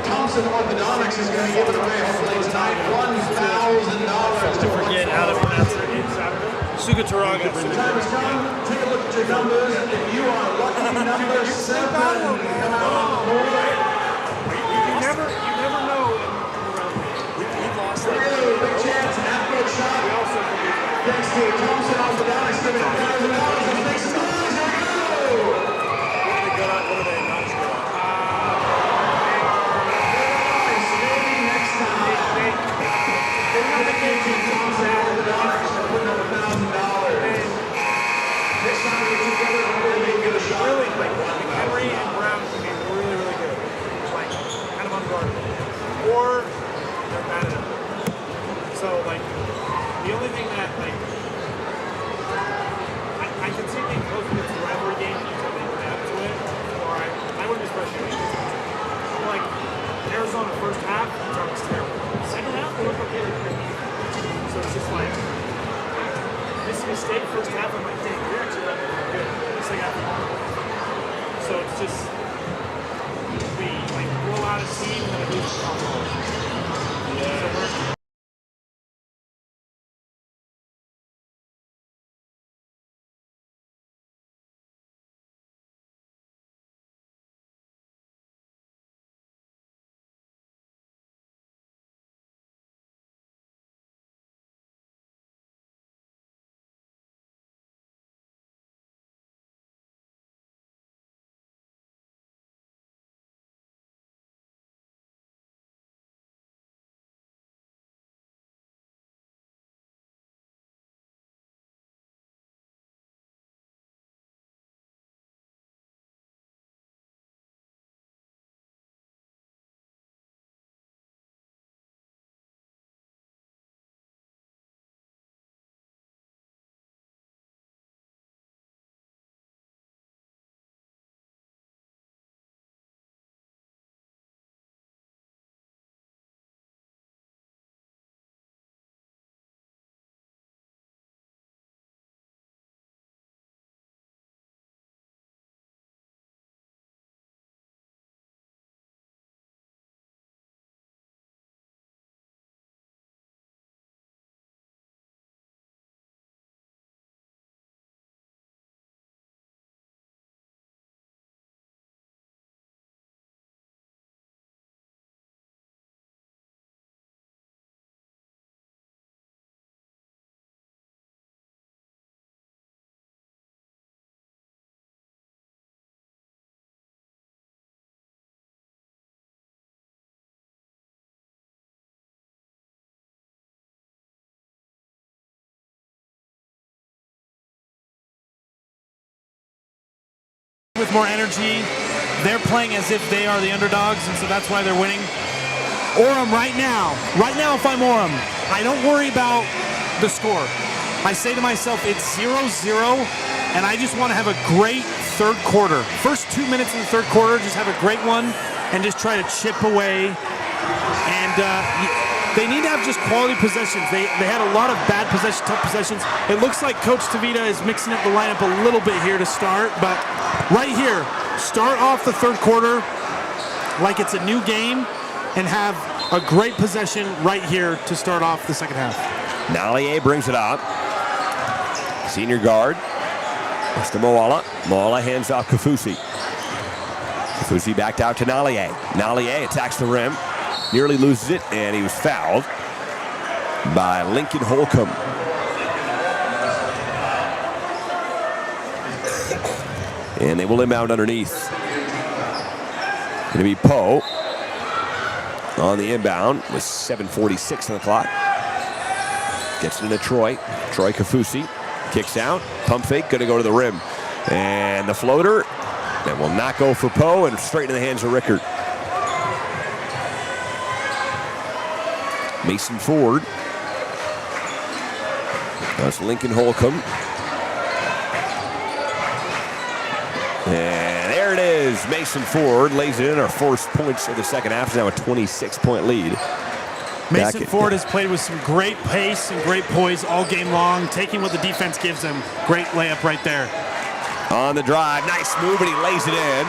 Thompson Orthodontics is going to be giving away, hopefully tonight, $1,000 to Forget how to pronounce it again Saturday. Sugataraga. The time has come. Take a look at your numbers. If you are lucky number 7, come out on the board. You never know. Big chance, after shot. Thanks to Thompson Orthodontics giving $1,000 and make some noise. Here we go. Next time. Thompson Orthodontics for putting up $1,000. Next time we get together, hopefully we can get a shot. Really, like Henry and Brown can be really, really good. Like, kind of unguardable. Or they're bad enough. So, like, the only thing that, like, I can see being close to this rivalry game until they adapt to it, or I wouldn't be frustrated. Like, Arizona first half, that was terrible. Second half, they looked okay. So it's just like, Mississippi State first half, I'm like, dang, you're actually not good. Second half, so it's just, we, like, roll out a team and then we lose the top. Yeah. With more energy, they're playing as if they are the underdogs, and so that's why they're winning. Orem right now if I'm Orem, I don't worry about the score. I say to myself, it's 0-0, and I just want to have a great third quarter. First 2 minutes in the third quarter, just have a great one, and just try to chip away. And they need to have just quality possessions. They had a lot of bad possessions, tough possessions. It looks like Coach Tavita is mixing up the lineup a little bit here to start, but right here, start off the third quarter like it's a new game and have a great possession right here to start off the second half. Nalier brings it up. Senior guard. It's to Moala. Moala hands off Kafusi. Kafusi backed out to Nalier. Nalier attacks the rim. Nearly loses it, and he was fouled by Lincoln Holcomb. And they will inbound underneath. Going to be Poe on the inbound with 7:46 on the clock. Gets it into Troy. Troy Kafusi kicks out. Pump fake, going to go to the rim. And the floater that will not go for Poe and straight in the hands of Rickard. Mason Ford. That's Lincoln Holcomb. And there it is. Mason Ford lays it in. Our first points of the second half is now a 26-point lead. Mason Ford has played with some great pace and great poise all game long, taking what the defense gives him. Great layup right there. on the drive. Nice move, and he lays it in.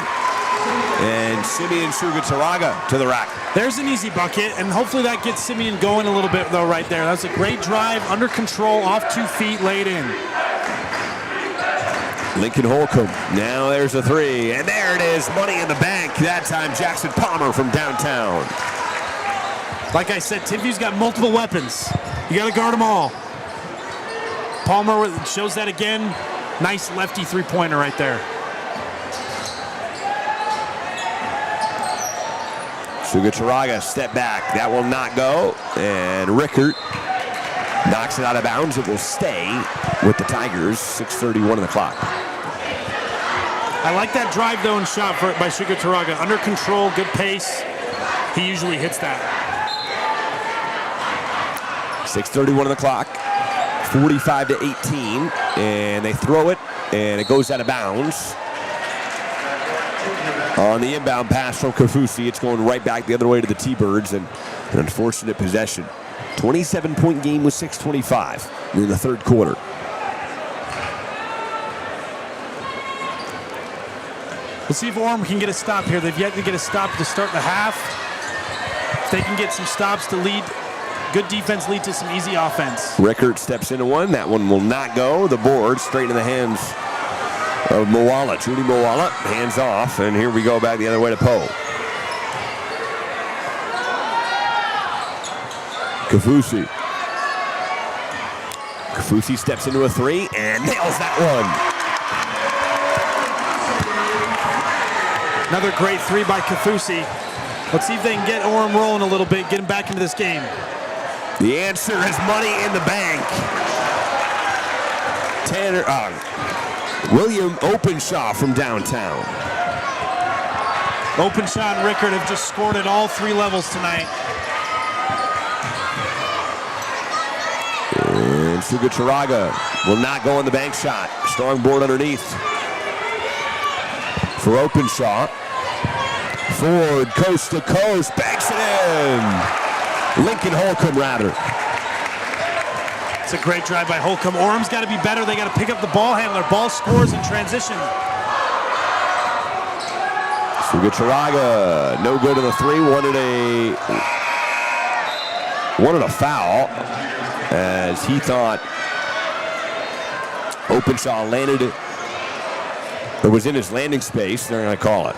And Simeon Sugataraga to the rack. There's an easy bucket, and hopefully that gets Simeon going a little bit, though, right there. That's a great drive, under control, off 2 feet, laid in. Lincoln Holcomb. Now there's a three, and there it is. Money in the bank. That time, Jackson Palmer from downtown. Like I said, Timpview's got multiple weapons. You got to guard them all. Palmer shows that again. Nice lefty three-pointer right there. Sugataraga step back. That will not go. And Rickert knocks it out of bounds. It will stay with the Tigers. 6:31 on the clock. I like that drive, though, and shot by Sugataraga. Under control, good pace. He usually hits that. 6:31 on the clock. 45-18. And they throw it, and it goes out of bounds. On the inbound pass from Kafusi, it's going right back the other way to the T-Birds, and an unfortunate possession. 27-point game with 6:25 in the third quarter. Let's see if Orem can get a stop here. They've yet to get a stop to start the half. If they can get some stops to lead, good defense lead to some easy offense. Rickert steps into one. That one will not go. The board straight in the hands of Moala. Judy Moala, hands off, and here we go back the other way to Poe. Kafusi. Kafusi steps into a three and nails that one. Another great three by Kafusi. Let's see if they can get Orem rolling a little bit, get him back into this game. The answer is money in the bank. William Openshaw from downtown. Openshaw and Rickert have just scored at all 3 levels tonight. And Sugataraga will not go on the bank shot. Strong board underneath for Openshaw. Ford, coast to coast, banks it in. Lincoln Holcomb, rather. It's a great drive by Holcomb. Orem's got to be better. They got to pick up the ball handler. Ball scores in transition. Sugataraga, no good in the three. Wanted a foul as he thought Openshaw landed it. It was in his landing space. They're going to call it.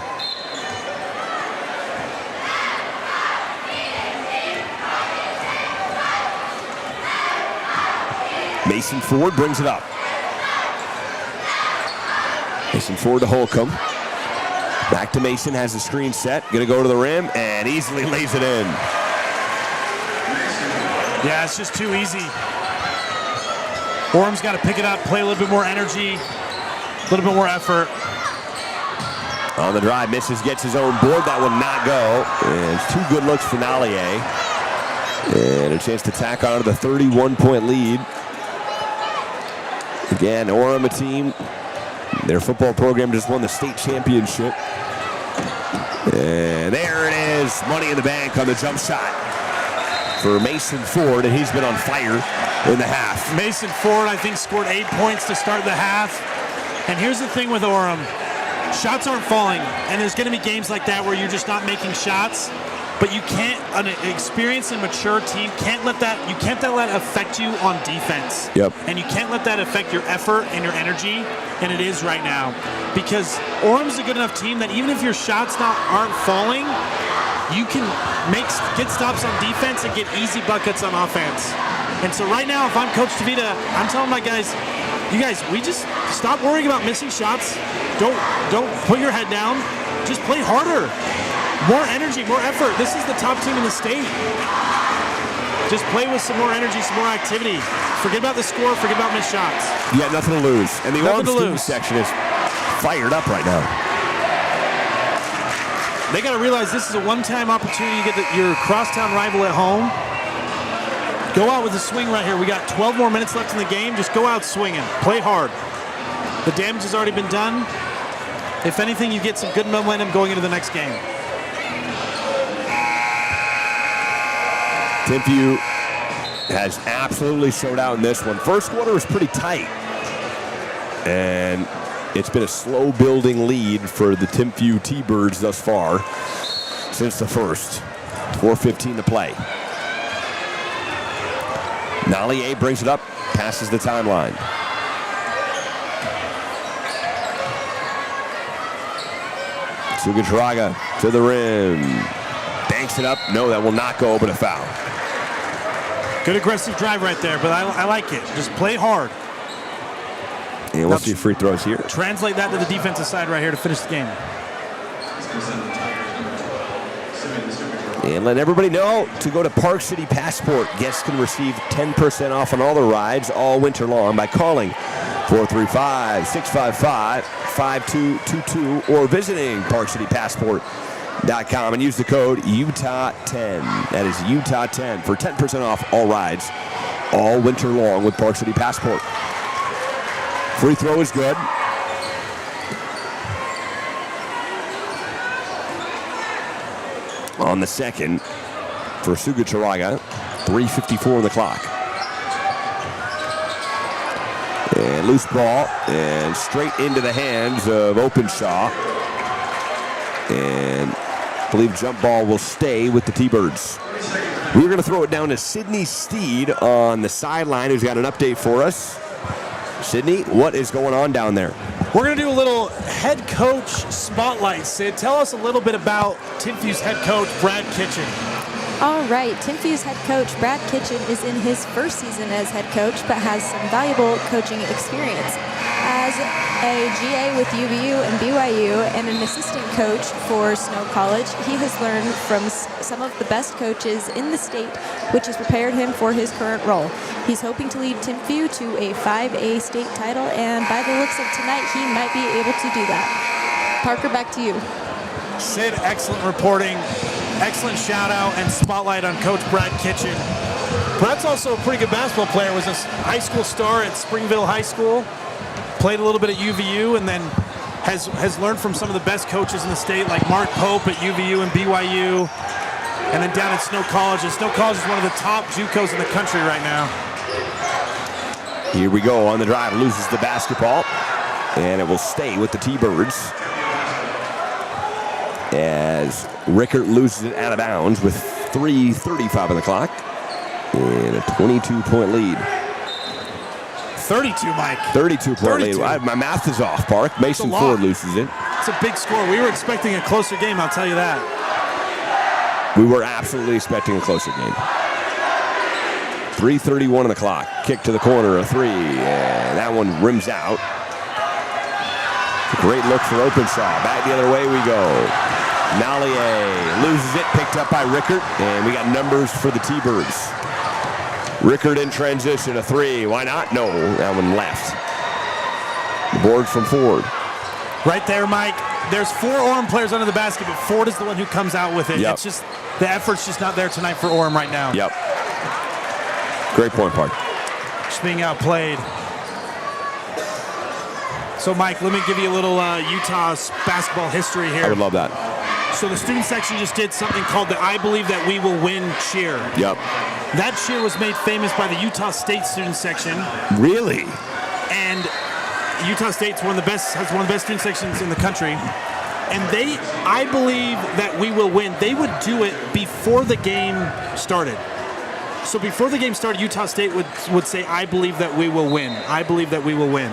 Mason Ford brings it up. Mason Ford to Holcomb. Back to Mason, has the screen set. Gonna go to the rim and easily lays it in. Yeah, it's just too easy. Orem's got to pick it up, play a little bit more energy, a little bit more effort. On the drive, misses, gets his own board. That will not go. And it's 2 good looks for Nallier. And a chance to tack on to the 31-point lead. Again, Orem, a team, their football program just won the state championship. And there it is, money in the bank on the jump shot for Mason Ford, and he's been on fire in the half. Mason Ford, I think, scored 8 points to start the half. And here's the thing with Orem. Shots aren't falling, and there's going to be games like that where you're just not making shots. But you can't, an experienced and mature team can't let that affect you on defense. Yep. And you can't let that affect your effort and your energy, and it is right now. Because Orem's a good enough team that even if your shots aren't falling, you can get stops on defense and get easy buckets on offense. And so right now, if I'm Coach DeVita, I'm telling my guys, you guys, we just stop worrying about missing shots. Don't put your head down. Just play harder. More energy, more effort. This is the top team in the state. Just play with some more energy, some more activity. Forget about the score, forget about missed shots. You got nothing to lose. And the Orem student section is fired up right now. They got to realize this is a one-time opportunity to get your crosstown rival at home. Go out with a swing right here. We got 12 more minutes left in the game. Just go out swinging. Play hard. The damage has already been done. If anything, you get some good momentum going into the next game. Timpview has absolutely showed out in this one. First quarter was pretty tight. And It's been a slow-building lead for the Timpview T-Birds thus far since the first. 4:15 to play. Nallier brings it up, passes the timeline. Sugacharaga to the rim. Banks it up. No, that will not go, but a foul. Good aggressive drive right there, but I like it. Just play hard. And we'll see free throws here. Translate that to the defensive side right here to finish the game. And let everybody know to go to Park City Passport. Guests can receive 10% off on all the rides all winter long by calling 435-655-5222 or visiting parkcitypassport.com and use the code Utah10. That is Utah10 for 10% off all rides all winter long with Park City Passport. Free throw is good. On the second for Sugacharaga, 3:54 on the clock. And loose ball and straight into the hands of Openshaw. And I believe jump ball will stay with the T-Birds. We're going to throw it down to Sydney Steed on the sideline, who's got an update for us. Sydney, what is going on down there? We're going to do a little head coach spotlight. Sid, tell us a little bit about Timpview's head coach, Brad Kitchen. All right, Timpview's head coach, Brad Kitchen, is in his first season as head coach, but has some valuable coaching experience. As a GA with UVU and BYU and an assistant coach for Snow College, he has learned from some of the best coaches in the state, which has prepared him for his current role. He's hoping to lead Timpview to a 5A state title, and by the looks of tonight, he might be able to do that. Parker, back to you. Sid, excellent reporting. Excellent shout out and spotlight on Coach Brad Kitchen. Brad's also a pretty good basketball player. Was a high school star at Springville High School. Played a little bit at UVU and then has learned from some of the best coaches in the state like Mark Pope at UVU and BYU. And then down at Snow College. And Snow College is one of the top JUCOs in the country right now. Here we go on the drive. Loses the basketball. And it will stay with the T-Birds. As Rickert loses it out of bounds with 3:35 on the clock. And a 22-point lead. 32, Mike. 32-point lead. My math is off, Park. Mason Ford loses it. It's a big score. We were expecting a closer game, I'll tell you that. We were absolutely expecting a closer game. 3:31 on the clock. Kick to the corner, a three. And that one rims out. Great look for Openshaw. Back the other way we go. Nallier loses it, picked up by Rickert, and we got numbers for the T-Birds. Rickert in transition, a three. Why not? No, that one left. The board from Ford. Right there, Mike. There's 4 Orem players under the basket, but Ford is the one who comes out with it. Yep. It's just, the effort's just not there tonight for Orem right now. Yep. Great point, Park. Just being outplayed. So, Mike, let me give you a little Utah's basketball history here. I would love that. So the student section just did something called the I Believe That We Will Win cheer. Yep. That cheer was made famous by the Utah State student section. Really? And Utah State's has one of the best student sections in the country. And they, I Believe That We Will Win, they would do it before the game started. So before the game started, Utah State would say, I believe that we will win. I believe that we will win.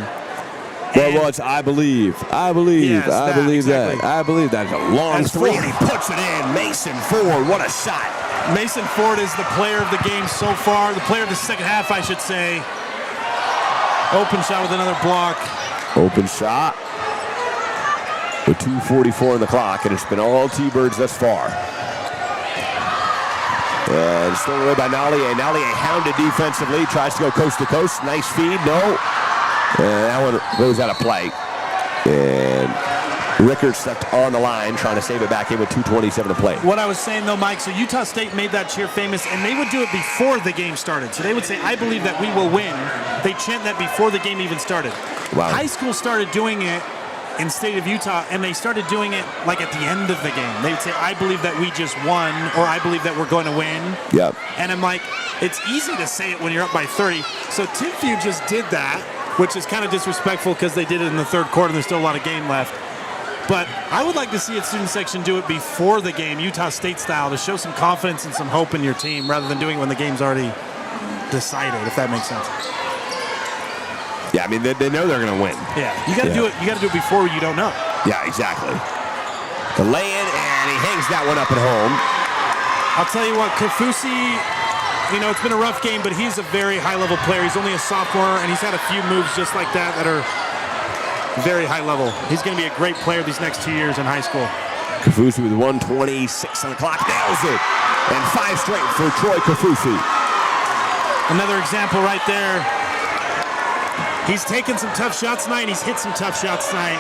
Well, it's I believe. I believe. Yes, I believe exactly. that. I believe that. A long That's three, Ford. and he puts it in. Mason Ford, what a shot. Mason Ford is the player of the game so far. The player of the second half, I should say. Open shot with another block. Open shot. With 2:44 on the clock, and it's been all T-Birds thus far. And stolen away by Nallier. Nallier hounded defensively, tries to go coast to coast. Nice feed, no. And that one goes out of play. And Rickert stepped on the line, trying to save it back in with 2:27 to play. What I was saying, though, Mike, so Utah State made that cheer famous, and they would do it before the game started. So they would say, I believe that we will win. They chant that before the game even started. Wow. High school started doing it in the state of Utah, and they started doing it like at the end of the game. They would say, I believe that we just won, or I believe that we're going to win. Yep. And I'm like, it's easy to say it when you're up by 30. So Timpview just did that which is kind of disrespectful because they did it in the third quarter and there's still a lot of game left. But I would like to see a student section do it before the game, Utah State style, to show some confidence and some hope in your team rather than doing it when the game's already decided, if that makes sense. Yeah, I mean, they know they're going to win. Yeah, you got to do it. You got to do it before you don't know. Yeah, exactly. The lay-in, and he hangs that one up at home. I'll tell you what, Kafusi, you know, it's been a rough game, but he's a very high-level player. He's only a sophomore, and he's had a few moves just like that are very high level. He's going to be a great player these next 2 years in high school. Kafusi with 1:26 on the clock, nails it. And 5 straight for Troy Kafusi. Another example right there. He's taken some tough shots tonight, and he's hit some tough shots tonight.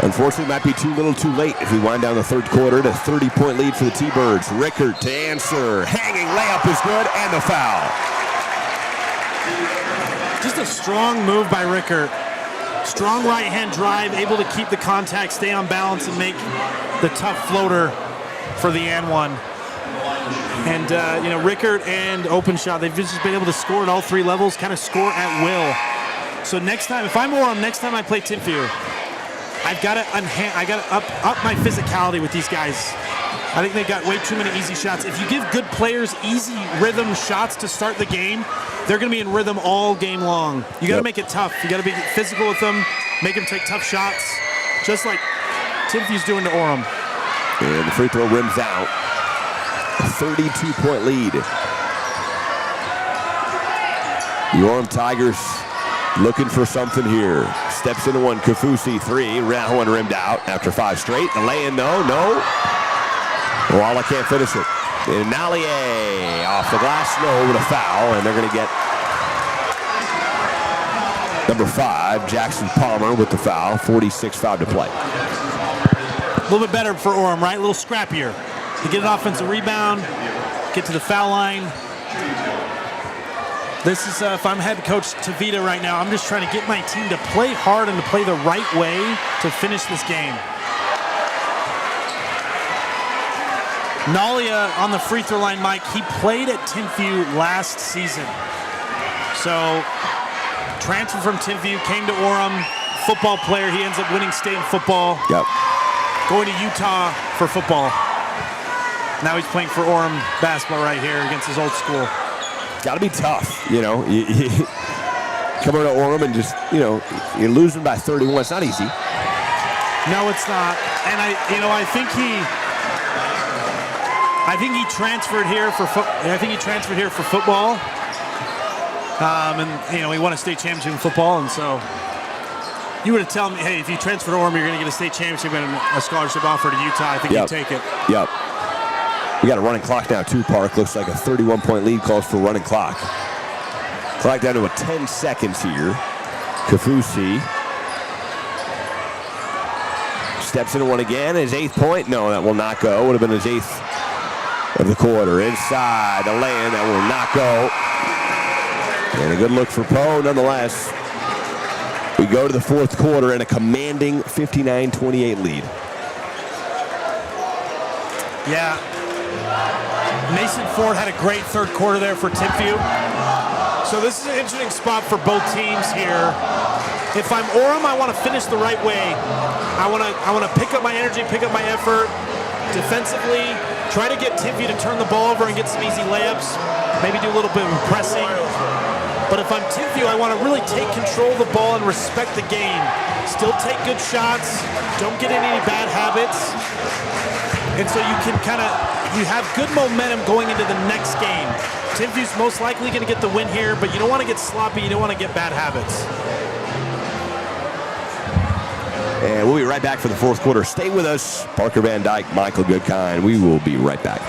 Unfortunately, it might be too little too late if we wind down the third quarter to 30-point lead for the T-Birds. Rickert to answer. Hanging layup is good, and the foul. Just a strong move by Rickert. Strong right-hand drive, able to keep the contact, stay on balance, and make the tough floater for the and one. And, you know, Rickert and open shot, they've just been able to score at all 3 levels, kind of score at will. So next time, if I'm Orem, next time I play Timpview, I've got to up my physicality with these guys. I think they've got way too many easy shots. If you give good players easy rhythm shots to start the game, they're going to be in rhythm all game long. You got to make it tough. You got to be physical with them, make them take tough shots, just like Timpview's doing to Orem. And the free throw rims out. A 32-point lead. The Orem Tigers looking for something here. Steps into one, Kafusi 3. Round one rimmed out after 5 straight. The lay-in, no. Walla can't finish it. And Nallier off the glass, no, with a foul, and they're going to get number 5, Jackson Palmer, with the foul. 46-5 to play. A little bit better for Orem, right? A little scrappier. To get an offensive rebound, get to the foul line. This is, if I'm head coach Tavita right now, I'm just trying to get my team to play hard and to play the right way to finish this game. Nalia on the free throw line, Mike. He played at Timpview last season. So, transfer from Timpview, came to Orem, football player. He ends up winning state in football. Yep. Going to Utah for football. Now he's playing for Orem basketball right here against his old school. Got to be tough, you know. You come over to Orem and just, you know, you're losing by 31. It's not easy. No, it's not. And I think he transferred here for football. And you know, he won a state championship in football, and so you would have told me, hey, if you transfer to Orem, you're going to get a state championship and a scholarship offer to Utah. I think you'd take it. Yep. We got a running clock now, too, Park. Looks like a 31-point lead calls for running clock. Clock down to 10 seconds here. Kafusi steps into one again. His 8th point. No, that will not go. Would have been his 8th of the quarter. Inside the lane. That will not go. And a good look for Poe, nonetheless. We go to the 4th quarter and a commanding 59-28 lead. Yeah. Mason Ford had a great third quarter there for Timpview. So this is an interesting spot for both teams here. If I'm Orem, I want to finish the right way. I want to pick up my energy, pick up my effort defensively, try to get Timpview to turn the ball over and get some easy layups, maybe do a little bit of pressing. But if I'm Timpview, I want to really take control of the ball and respect the game. Still take good shots, don't get into any bad habits. And so you can you have good momentum going into the next game. Timpview's most likely going to get the win here, but you don't want to get sloppy, you don't want to get bad habits. And we'll be right back for the 4th quarter. Stay with us. Parker Van Dyke, Michael Goodkind. We will be right back.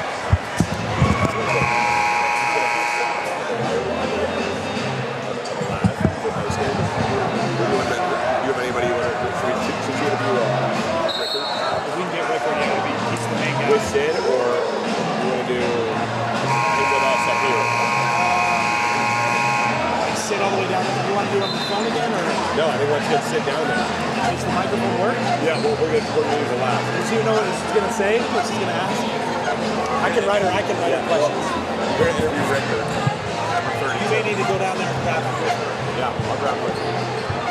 No, I think once you sit down there. Does the microphone work? Yeah, we're going to use a laugh. Does he know what he's going to say? What he's going to ask? I can write her questions. We're going to interview Rick. You may need to go down there and grab it. Yeah, I'll grab one.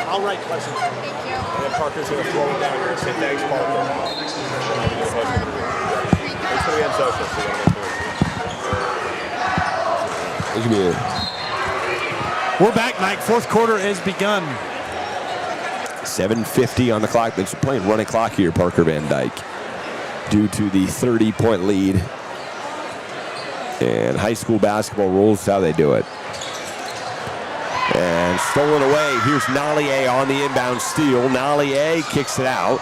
I'll write questions. Thank you. And then Parker's going to throw it down here and say, thanks, Parker. It's going to be on social, so you got to make sure. We're back, Mike. Fourth quarter has begun. 7:50 on the clock. They're playing running clock here, Parker Van Dyke, due to the 30-point lead. And high school basketball rules how they do it. And stolen away. Here's Nallier on the inbound steal. Nallier kicks it out.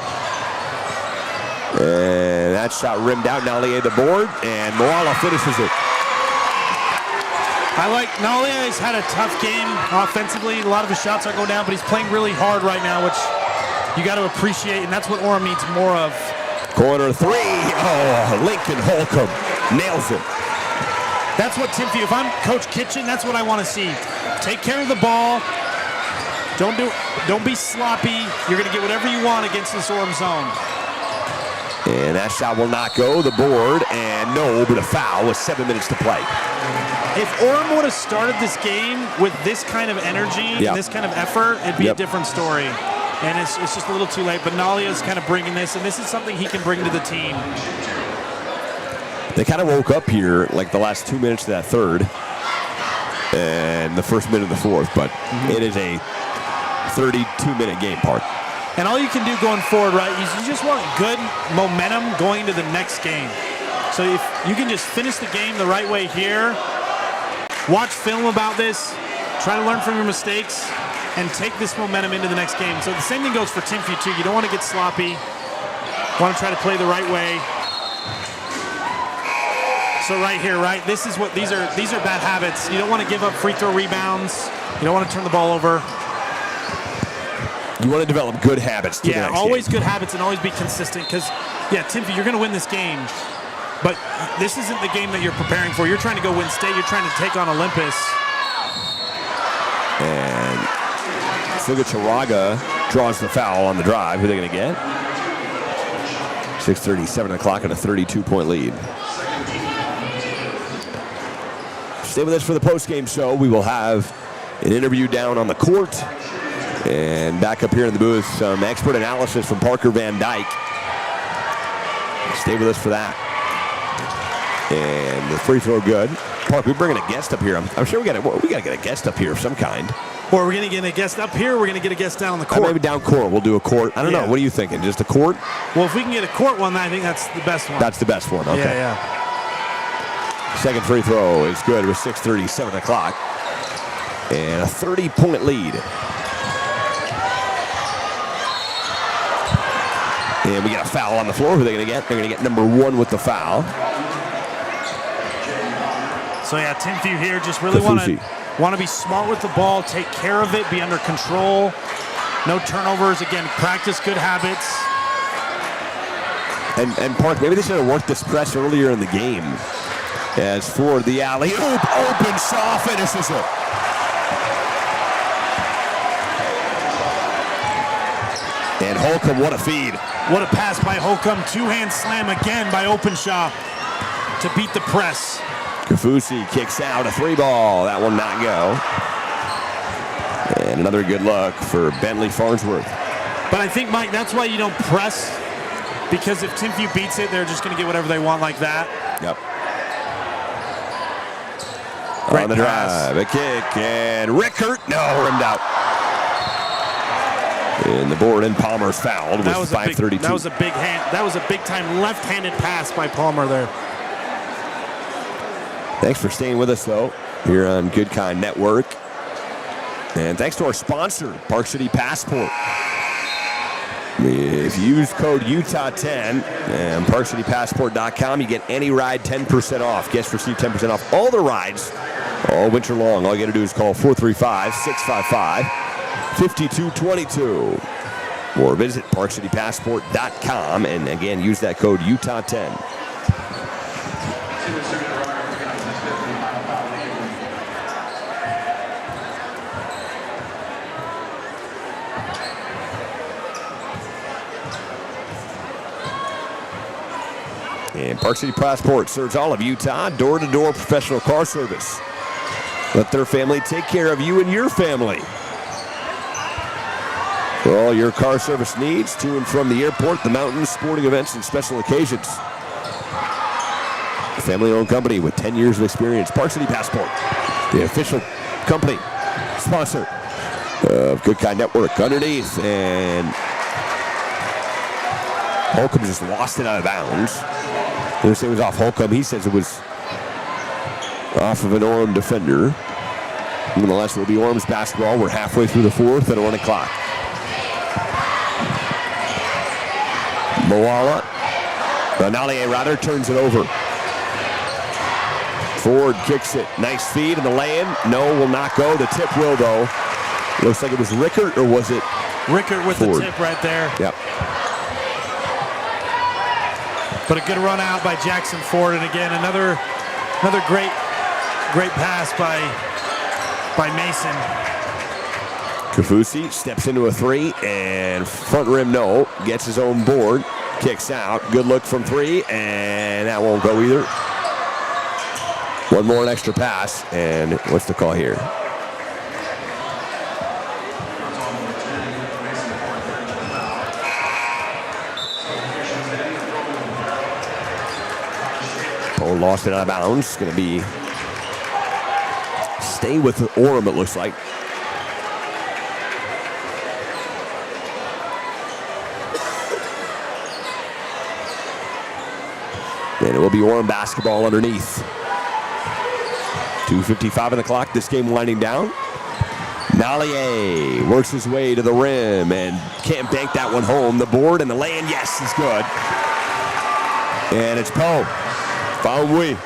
And that shot rimmed out. Nallier the board, and Moala finishes it. I like Nallier. He's had a tough game offensively. A lot of his shots are going down, but he's playing really hard right now, which you got to appreciate, and that's what Orem needs more of. Corner three. Oh, Lincoln Holcomb nails it. That's what Timpview, if I'm Coach Kitchen, that's what I want to see. Take care of the ball. Don't be sloppy. You're going to get whatever you want against this Orem zone. And that shot will not go. The board, and no, but a foul with 7 minutes to play. If Orem would have started this game with this kind of energy and this kind of effort, it'd be a different story. And it's just a little too late. But Nalia's kind of bringing this, and this is something he can bring to the team. They kind of woke up here like the last 2 minutes of that third and the first minute of the fourth, but it is a 32-minute game part. And all you can do going forward, right, is you just want good momentum going into the next game. So if you can just finish the game the right way here, watch film about this, try to learn from your mistakes, and take this momentum into the next game. So the same thing goes for Timpview too. You don't want to get sloppy. You want to try to play the right way. So right here, right, this is what these are bad habits. You don't want to give up free throw rebounds. You don't want to turn the ball over. You want to develop good habits. Yeah, always good habits and always be consistent. Because, yeah, Timpview, you're going to win this game. But this isn't the game that you're preparing for. You're trying to go win state. You're trying to take on Olympus. And Fugacharaga draws the foul on the drive. Who are they going to get? 6:37 o'clock and a 32-point lead. Stay with us for the post-game show. We will have an interview down on the court. And back up here in the booth, some expert analysis from Parker Van Dyke. Stay with us for that. And the free throw good. Park, we're bringing a guest up here. I'm sure we got to get a guest up here of some kind. Or we're going to get a guest up here, or we're going to get a guest down on the court. Maybe down court. We'll do a court. I don't know. What are you thinking? Just a court? Well, if we can get a court one, I think that's the best one. That's the best one. Okay. Yeah. Second free throw is good with 6:37 o'clock. And a 30-point lead. And we got a foul on the floor. Who are they going to get? They're going to get number 1 with the foul. So, yeah, Timpview here just really want to be smart with the ball, take care of it, be under control. No turnovers. Again, practice good habits. And Park, maybe they should have worked this press earlier in the game. As for the alley-oop, open Shaw finishes it. And Holcomb, what a feed. What a pass by Holcomb. Two-hand slam again by Openshaw to beat the press. Kafusi kicks out a 3-ball. That will not go. And another good look for Bentley Farnsworth. But I think, Mike, that's why you don't press, because if Timpview beats it, they're just going to get whatever they want like that. Yep. Great on the drive, a kick, and Rickert, rimmed out. And the board, and Palmer's fouled with 5:32. That was a big hand. That was a big-time left-handed pass by Palmer there. Thanks for staying with us, though, here on Good Kind Network. And thanks to our sponsor, Park City Passport. If you use code UTAH10 and ParkCityPassport.com, you get any ride 10% off. Guests receive 10% off all the rides all winter long. All you got to do is call 435-655-5222 or visit ParkCityPassport.com, and again, use that code UTAH10. And Park City Passport serves all of Utah, door-to-door professional car service. Let their family take care of you and your family. For all your car service needs, to and from the airport, the mountains, sporting events, and special occasions. A family-owned company with 10 years of experience. Park City Passport, the official company, sponsor of Good Kind Network. Underneath, and Holcomb just lost it out of bounds. They say it was off Holcomb. He says it was off of an Orem defender. Nonetheless, it will be Orem's basketball. We're halfway through the fourth at 1 o'clock. Benalier rather turns it over. Ford kicks it. Nice feed and the lay-in. No, will not go. The tip will, though. Looks like it was Rickert, or was it Rickert with Ford? The tip right there. Yep. But a good run out by Jackson Ford, and again another great pass by Mason. Kafusi steps into a three, and front rim no. Gets his own board. Kicks out. Good look from three, and that won't go either. One more, an extra pass, and what's the call here? Poe lost it out of bounds. It's going to be stay with Orem, it looks like. And it will be Orem basketball underneath. 2:55 on the clock. This game winding down. Nallier works his way to the rim and can't bank that one home. The board and the lay-in, yes, is good. And it's Poe. Faumui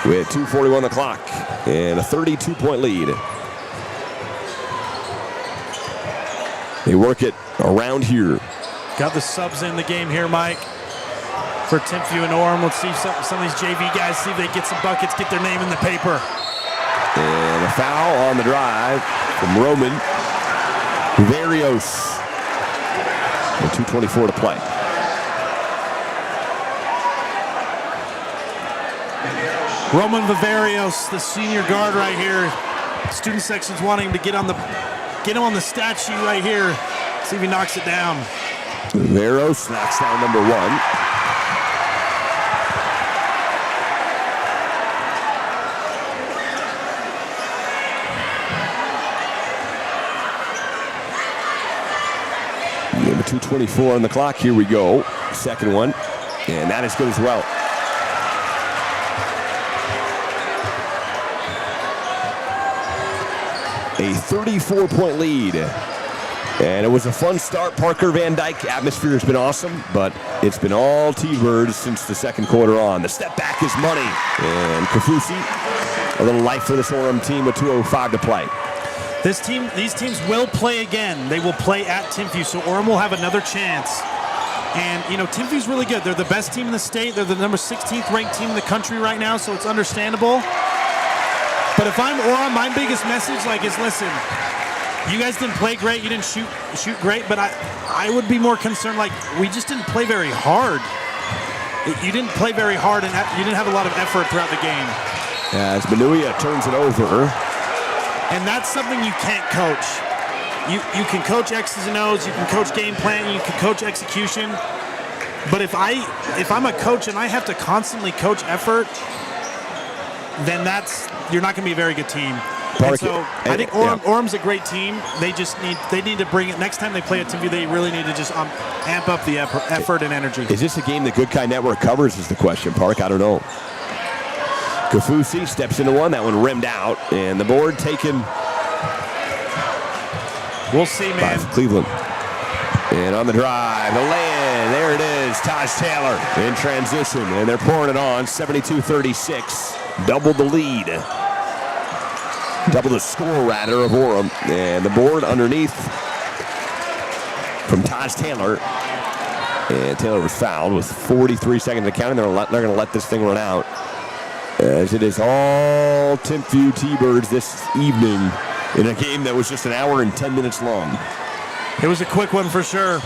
with 2:41 on the clock and a 32-point lead. They work it around here. Got the subs in the game here, Mike, for Timpview and Orem. Let's see if some of these JV guys, see if they get some buckets, get their name in the paper. And a foul on the drive from Roman Varios. And 2:24 to play. Roman Vivarios, the senior guard right here. Student section's wanting him to get him on the stat sheet right here. See if he knocks it down. Varios knocks down number one. Number 2:24 on the clock. Here we go. Second one. And that is good as well. A 34-point lead. And it was a fun start. Parker Van Dyke, atmosphere has been awesome, but it's been all T-Birds since the second quarter on. The step back is money. And Kafusi, a little life for this Orem team with 2:05 to play. These teams will play again. They will play at Timpview, so Orem will have another chance. And, you know, Timpview's really good. They're the best team in the state. They're the number 16th ranked team in the country right now, so it's understandable. But if I'm Orem, my biggest message, is listen, you guys didn't play great, you didn't shoot great, but I would be more concerned, we just didn't play very hard. You didn't play very hard, and you didn't have a lot of effort throughout the game. As Manuia turns it over. And that's something you can't coach. You can coach X's and O's, you can coach game plan, you can coach execution. But if I'm a coach and I have to constantly coach effort, then you're not going to be a very good team. And so I think Orem's a great team. They need to bring it. Next time they play at Timpview, they really need to just amp up the effort and energy. Is this a game that Good Kind Network covers is the question, Park? I don't know. Kafusi steps into one. That one rimmed out. And the board taken. We'll see, man. By Cleveland. And on the drive, the lay-in. There it is. Taj Taylor in transition. And they're pouring it on. 72-36. Double the lead. Double the score, rather, of Orem. And the board underneath from Taj Taylor. And Taylor was fouled with 43 seconds to count. They're going to let this thing run out. As it is all Timpview T-Birds this evening in a game that was just an hour and 10 minutes long. It was a quick one for sure.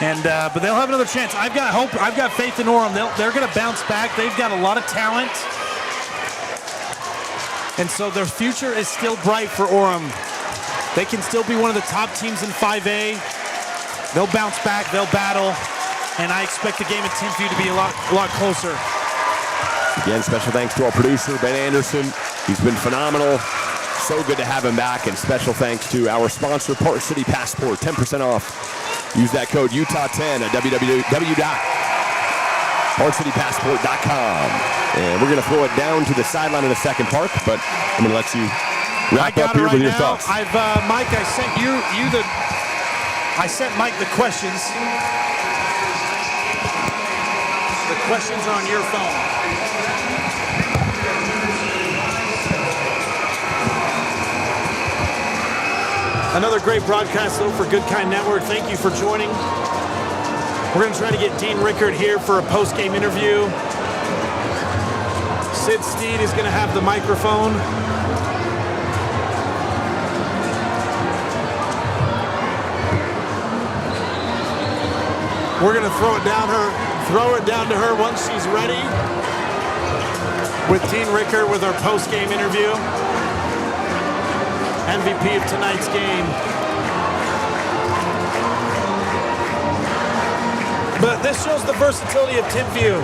And but they'll have another chance. I've got hope. I've got faith in Orem. They're going to bounce back. They've got a lot of talent. And so their future is still bright for Orem. They can still be one of the top teams in 5A. They'll bounce back, they'll battle, and I expect the game at Timpview to be a lot closer. Again, special thanks to our producer, Ben Anderson. He's been phenomenal. So good to have him back, and special thanks to our sponsor, Park City Passport, 10% off. Use that code Utah10 at www.parkcitypassport.com. And we're going to throw it down to the sideline in a second, Park, but I'm going to let you wrap up here with your thoughts. Mike, I sent I sent Mike the questions. The questions are on your phone. Another great broadcast, though, for Good Kind Network. Thank you for joining. We're going to try to get Dean Rickard here for a post-game interview. Sid Steed is going to have the microphone. We're going to throw it down to her once she's ready with Dean Rickard with our post-game interview. MVP of tonight's game. But this shows the versatility of Timpview.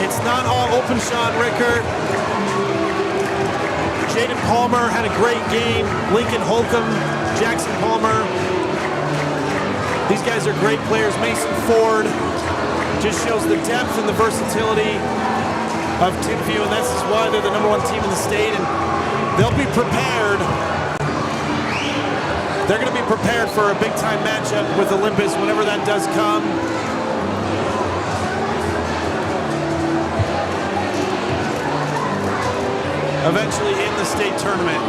It's not all open shot, Rickard. Jaden Palmer had a great game. Lincoln Holcomb, Jackson Palmer. These guys are great players. Mason Ford just shows the depth and the versatility of Timpview, and this is why they're the #1 team in the state, and they'll be prepared. They're going to be prepared for a big-time matchup with Olympus whenever that does come. Eventually in the state tournament.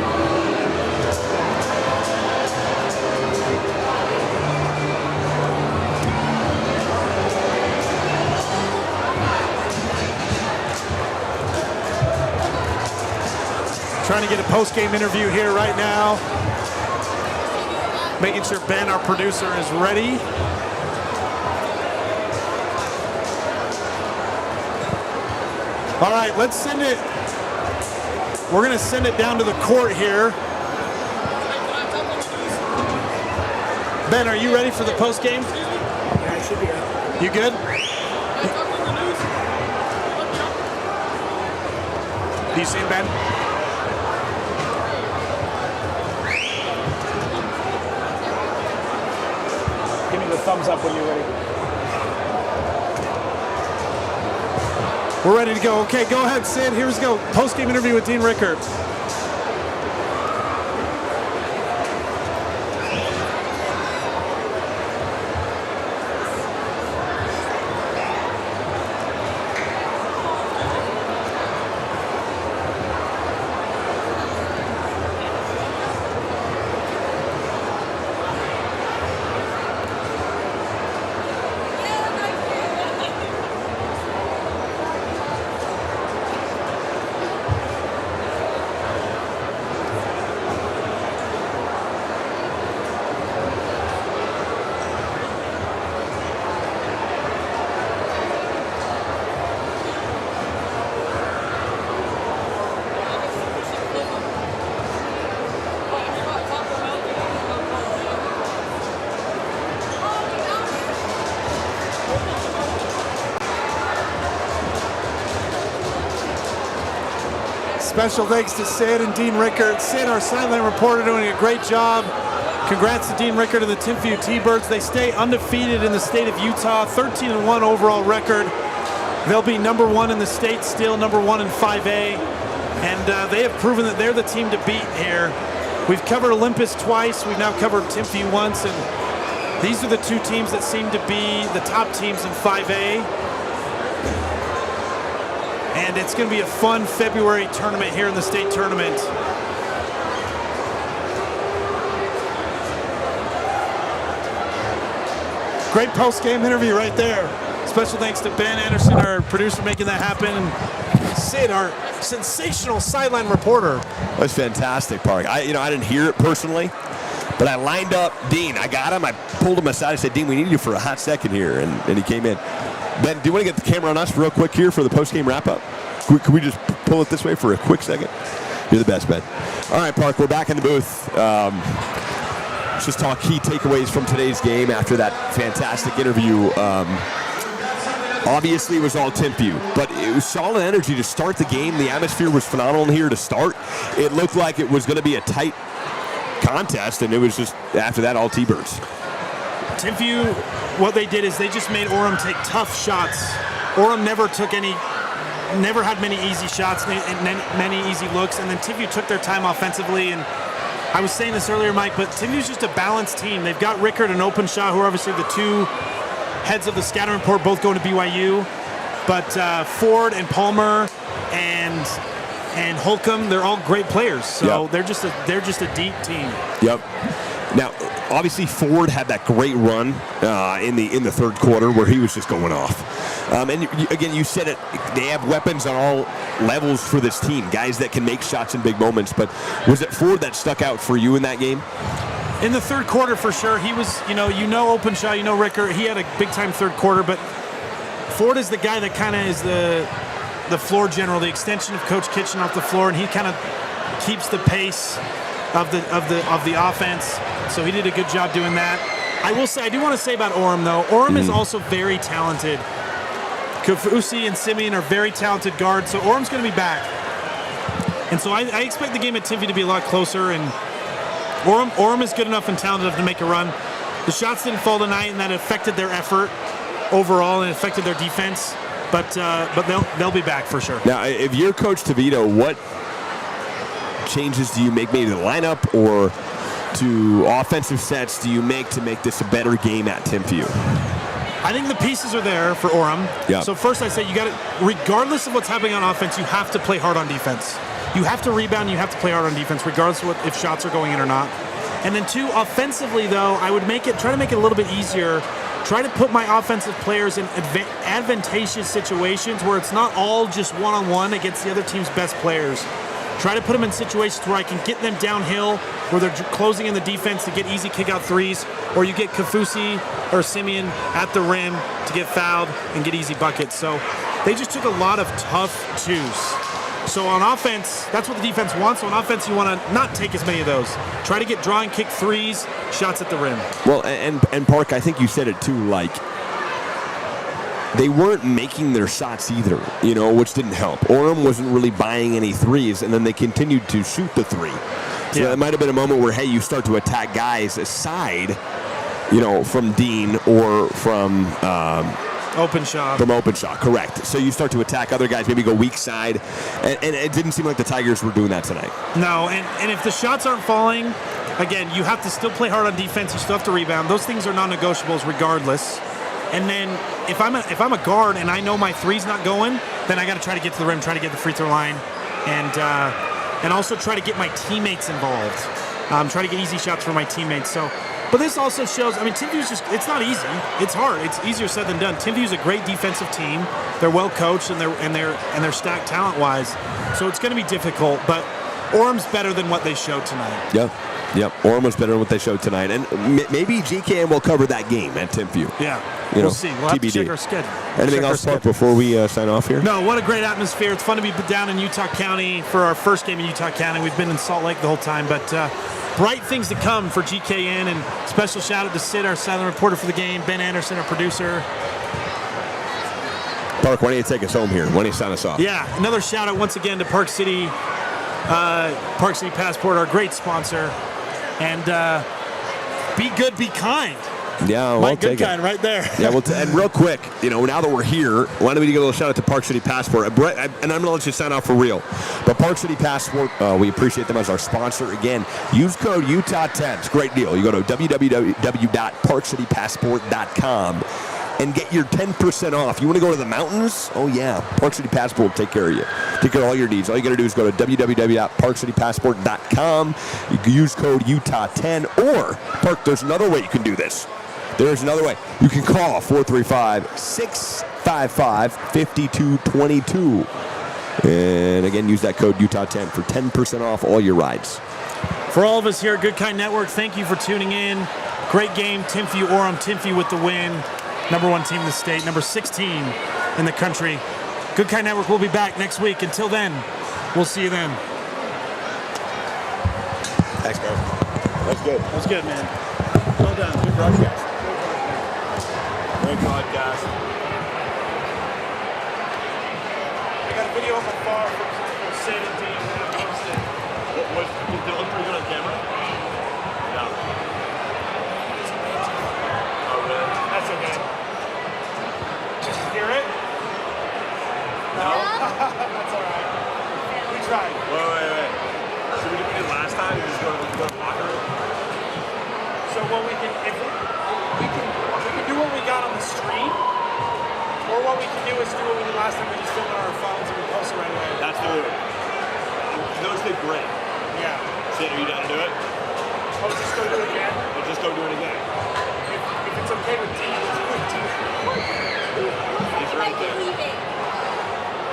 Trying to get a post-game interview here right now. Making sure Ben, our producer, is ready. All right, let's send it. We're going to send it down to the court here. Ben, are you ready for the post game? Yeah, I should be good. You good? Do you see him, Ben? Give me the thumbs up when you're ready. We're ready to go. Okay, go ahead, Sid. Here we go. Post-game interview with Dean Rickard. Special thanks to Sid and Dean Rickard. Sid, our sideline reporter, doing a great job. Congrats to Dean Rickard and the Timpview T-Birds. They stay undefeated in the state of Utah, 13-1 overall record. They'll be #1 in the state still, #1 in 5A. And they have proven that they're the team to beat here. We've covered Olympus twice. We've now covered Timpview once. And these are the two teams that seem to be the top teams in 5A. And it's going to be a fun February tournament here in the state tournament. Great post-game interview right there. Special thanks to Ben Anderson, our producer, making that happen. And Sid, our sensational sideline reporter. That's fantastic, Park. I didn't hear it personally, but I lined up Dean. I got him. I pulled him aside. I said, Dean, we need you for a hot second here. And he came in. Ben, do you want to get the camera on us real quick here for the post-game wrap-up? Can we just pull it this way for a quick second? You're the best, Ben. All right, Park, we're back in the booth. Let's just talk key takeaways from today's game after that fantastic interview. Obviously, it was all Timpview, but it was solid energy to start the game. The atmosphere was phenomenal here to start. It looked like it was going to be a tight contest, and it was just, after that, all T-Birds. Timpview, what they did is they just made Orem take tough shots. Orem never had many easy shots and many easy looks, and then Timpview took their time offensively. And I was saying this earlier, Mike, but Timpview's just a balanced team. They've got Rickard and Openshaw, who are obviously the two heads of the scouting report, both going to BYU. But Ford and Palmer and Holcomb, they're all great players. So they're just a deep team. Yep. Now, obviously, Ford had that great run in the third quarter where he was just going off. And again, you said it. They have weapons on all levels for this team, guys that can make shots in big moments. But was it Ford that stuck out for you in that game? In the third quarter, for sure. He was, Openshaw, Rickard. He had a big-time third quarter, but Ford is the guy that kind of is the floor general, the extension of Coach Kitchen off the floor, and he kind of keeps the pace of the offense. So he did a good job doing that. I do want to say about Orem, though. Orem is also very talented. Kafusi and Simeon are very talented guards, so Orem's going to be back. And so I expect the game at Timpview to be a lot closer, and Orem is good enough and talented enough to make a run. The shots didn't fall tonight, and that affected their effort overall and affected their defense. But they'll be back for sure. Now, if you're Coach DeVito, what changes do you make maybe to the lineup or to offensive sets do you make to make this a better game at Timpview? I think the pieces are there for Orem. Yep. So first I say you got to, regardless of what's happening on offense, you have to play hard on defense. You have to rebound, you have to play hard on defense, regardless of if shots are going in or not. And then two, offensively though, I would try to make it a little bit easier. Try to put my offensive players in advantageous situations where it's not all just one-on-one against the other team's best players. Try to put them in situations where I can get them downhill, where they're closing in the defense to get easy kick-out threes, or you get Kafusi or Simeon at the rim to get fouled and get easy buckets. So they just took a lot of tough twos. So on offense, that's what the defense wants. On offense, you want to not take as many of those. Try to get draw and kick threes, shots at the rim. Well, and Park, I think you said it too, like, they weren't making their shots either, which didn't help. Orem wasn't really buying any threes, and then they continued to shoot the three. So that might have been a moment where, hey, you start to attack guys aside, from Dean or from Openshaw. From Openshaw, correct. So you start to attack other guys, maybe go weak side, and it didn't seem like the Tigers were doing that tonight. No, and if the shots aren't falling, again, you have to still play hard on defense. You still have to rebound. Those things are non-negotiables regardless. And then if I'm a guard and I know my three's not going, then I got to try to get to the rim, try to get the free throw line, and also try to get my teammates involved. Try to get easy shots for my teammates. But this also shows, Timpview's it's not easy. It's hard. It's easier said than done. Timpview's a great defensive team. They're well coached and they're stacked talent-wise. So it's going to be difficult, but Orem's better than what they showed tonight. Yep. Orem was better than what they showed tonight. And maybe GKM will cover that game at Timpview. Yeah. We'll see. We'll have TBD. to check our schedule. Anything else, Park, before we sign off here? No, what a great atmosphere. It's fun to be down in Utah County for our first game in Utah County. We've been in Salt Lake the whole time, but bright things to come for GKN, and special shout out to Sid, our silent reporter for the game, Ben Anderson, our producer. Park, why don't you take us home here? Why don't you sign us off? Yeah, another shout out once again to Park City Passport, our great sponsor. And be good, be kind. Yeah, Mike Goodkind right there. Yeah, and real quick, now that we're here, why don't we give a little shout out to Park City Passport? And I'm going to let you sign off for real. But Park City Passport, we appreciate them as our sponsor. Again, use code Utah10. It's a great deal. You go to www.parkcitypassport.com and get your 10% off. You want to go to the mountains? Oh, yeah. Park City Passport will take care of you. Take care of all your needs. All you got to do is go to www.parkcitypassport.com. You can use code Utah10. Or, Park, there's another way you can do this. There's another way. You can call 435-655-5222. And, again, use that code Utah10 for 10% off all your rides. For all of us here at Good Kind Network, thank you for tuning in. Great game. Timpview Orem. Timpview with the win. Number 1 team in the state, number 16 in the country. Good Kind Network will be back next week. Until then, we'll see you then. Thanks, bro. That's good. That was good, man. Well done. Good broadcast. Great podcast. I got a video on my phone from Sid and Dean that I posted. Did it look pretty good on camera? No. Oh, really? That's okay. Hear it? No? That's all right. We tried. Wait. So we did it last time? You just go to the locker room? So what we can, if we can do what we got on the stream, or what we can do is do what we did last time. We just film it on our phones and we post it right away. That's the move. Those did great. Yeah. Sid, are you down to do it? Oh, just go do it again. We'll just go do it again. If it's okay with Dean, let's do it, Dean. He's right there. leaving.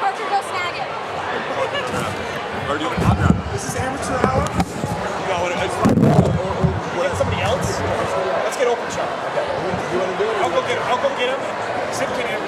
Parker, go snag it. Or do it, I'll grab it. This is amateur hour. No, it's fine. Get somebody else. Let's get open shot. Okay. You want to do it? I'll go get him. Sid can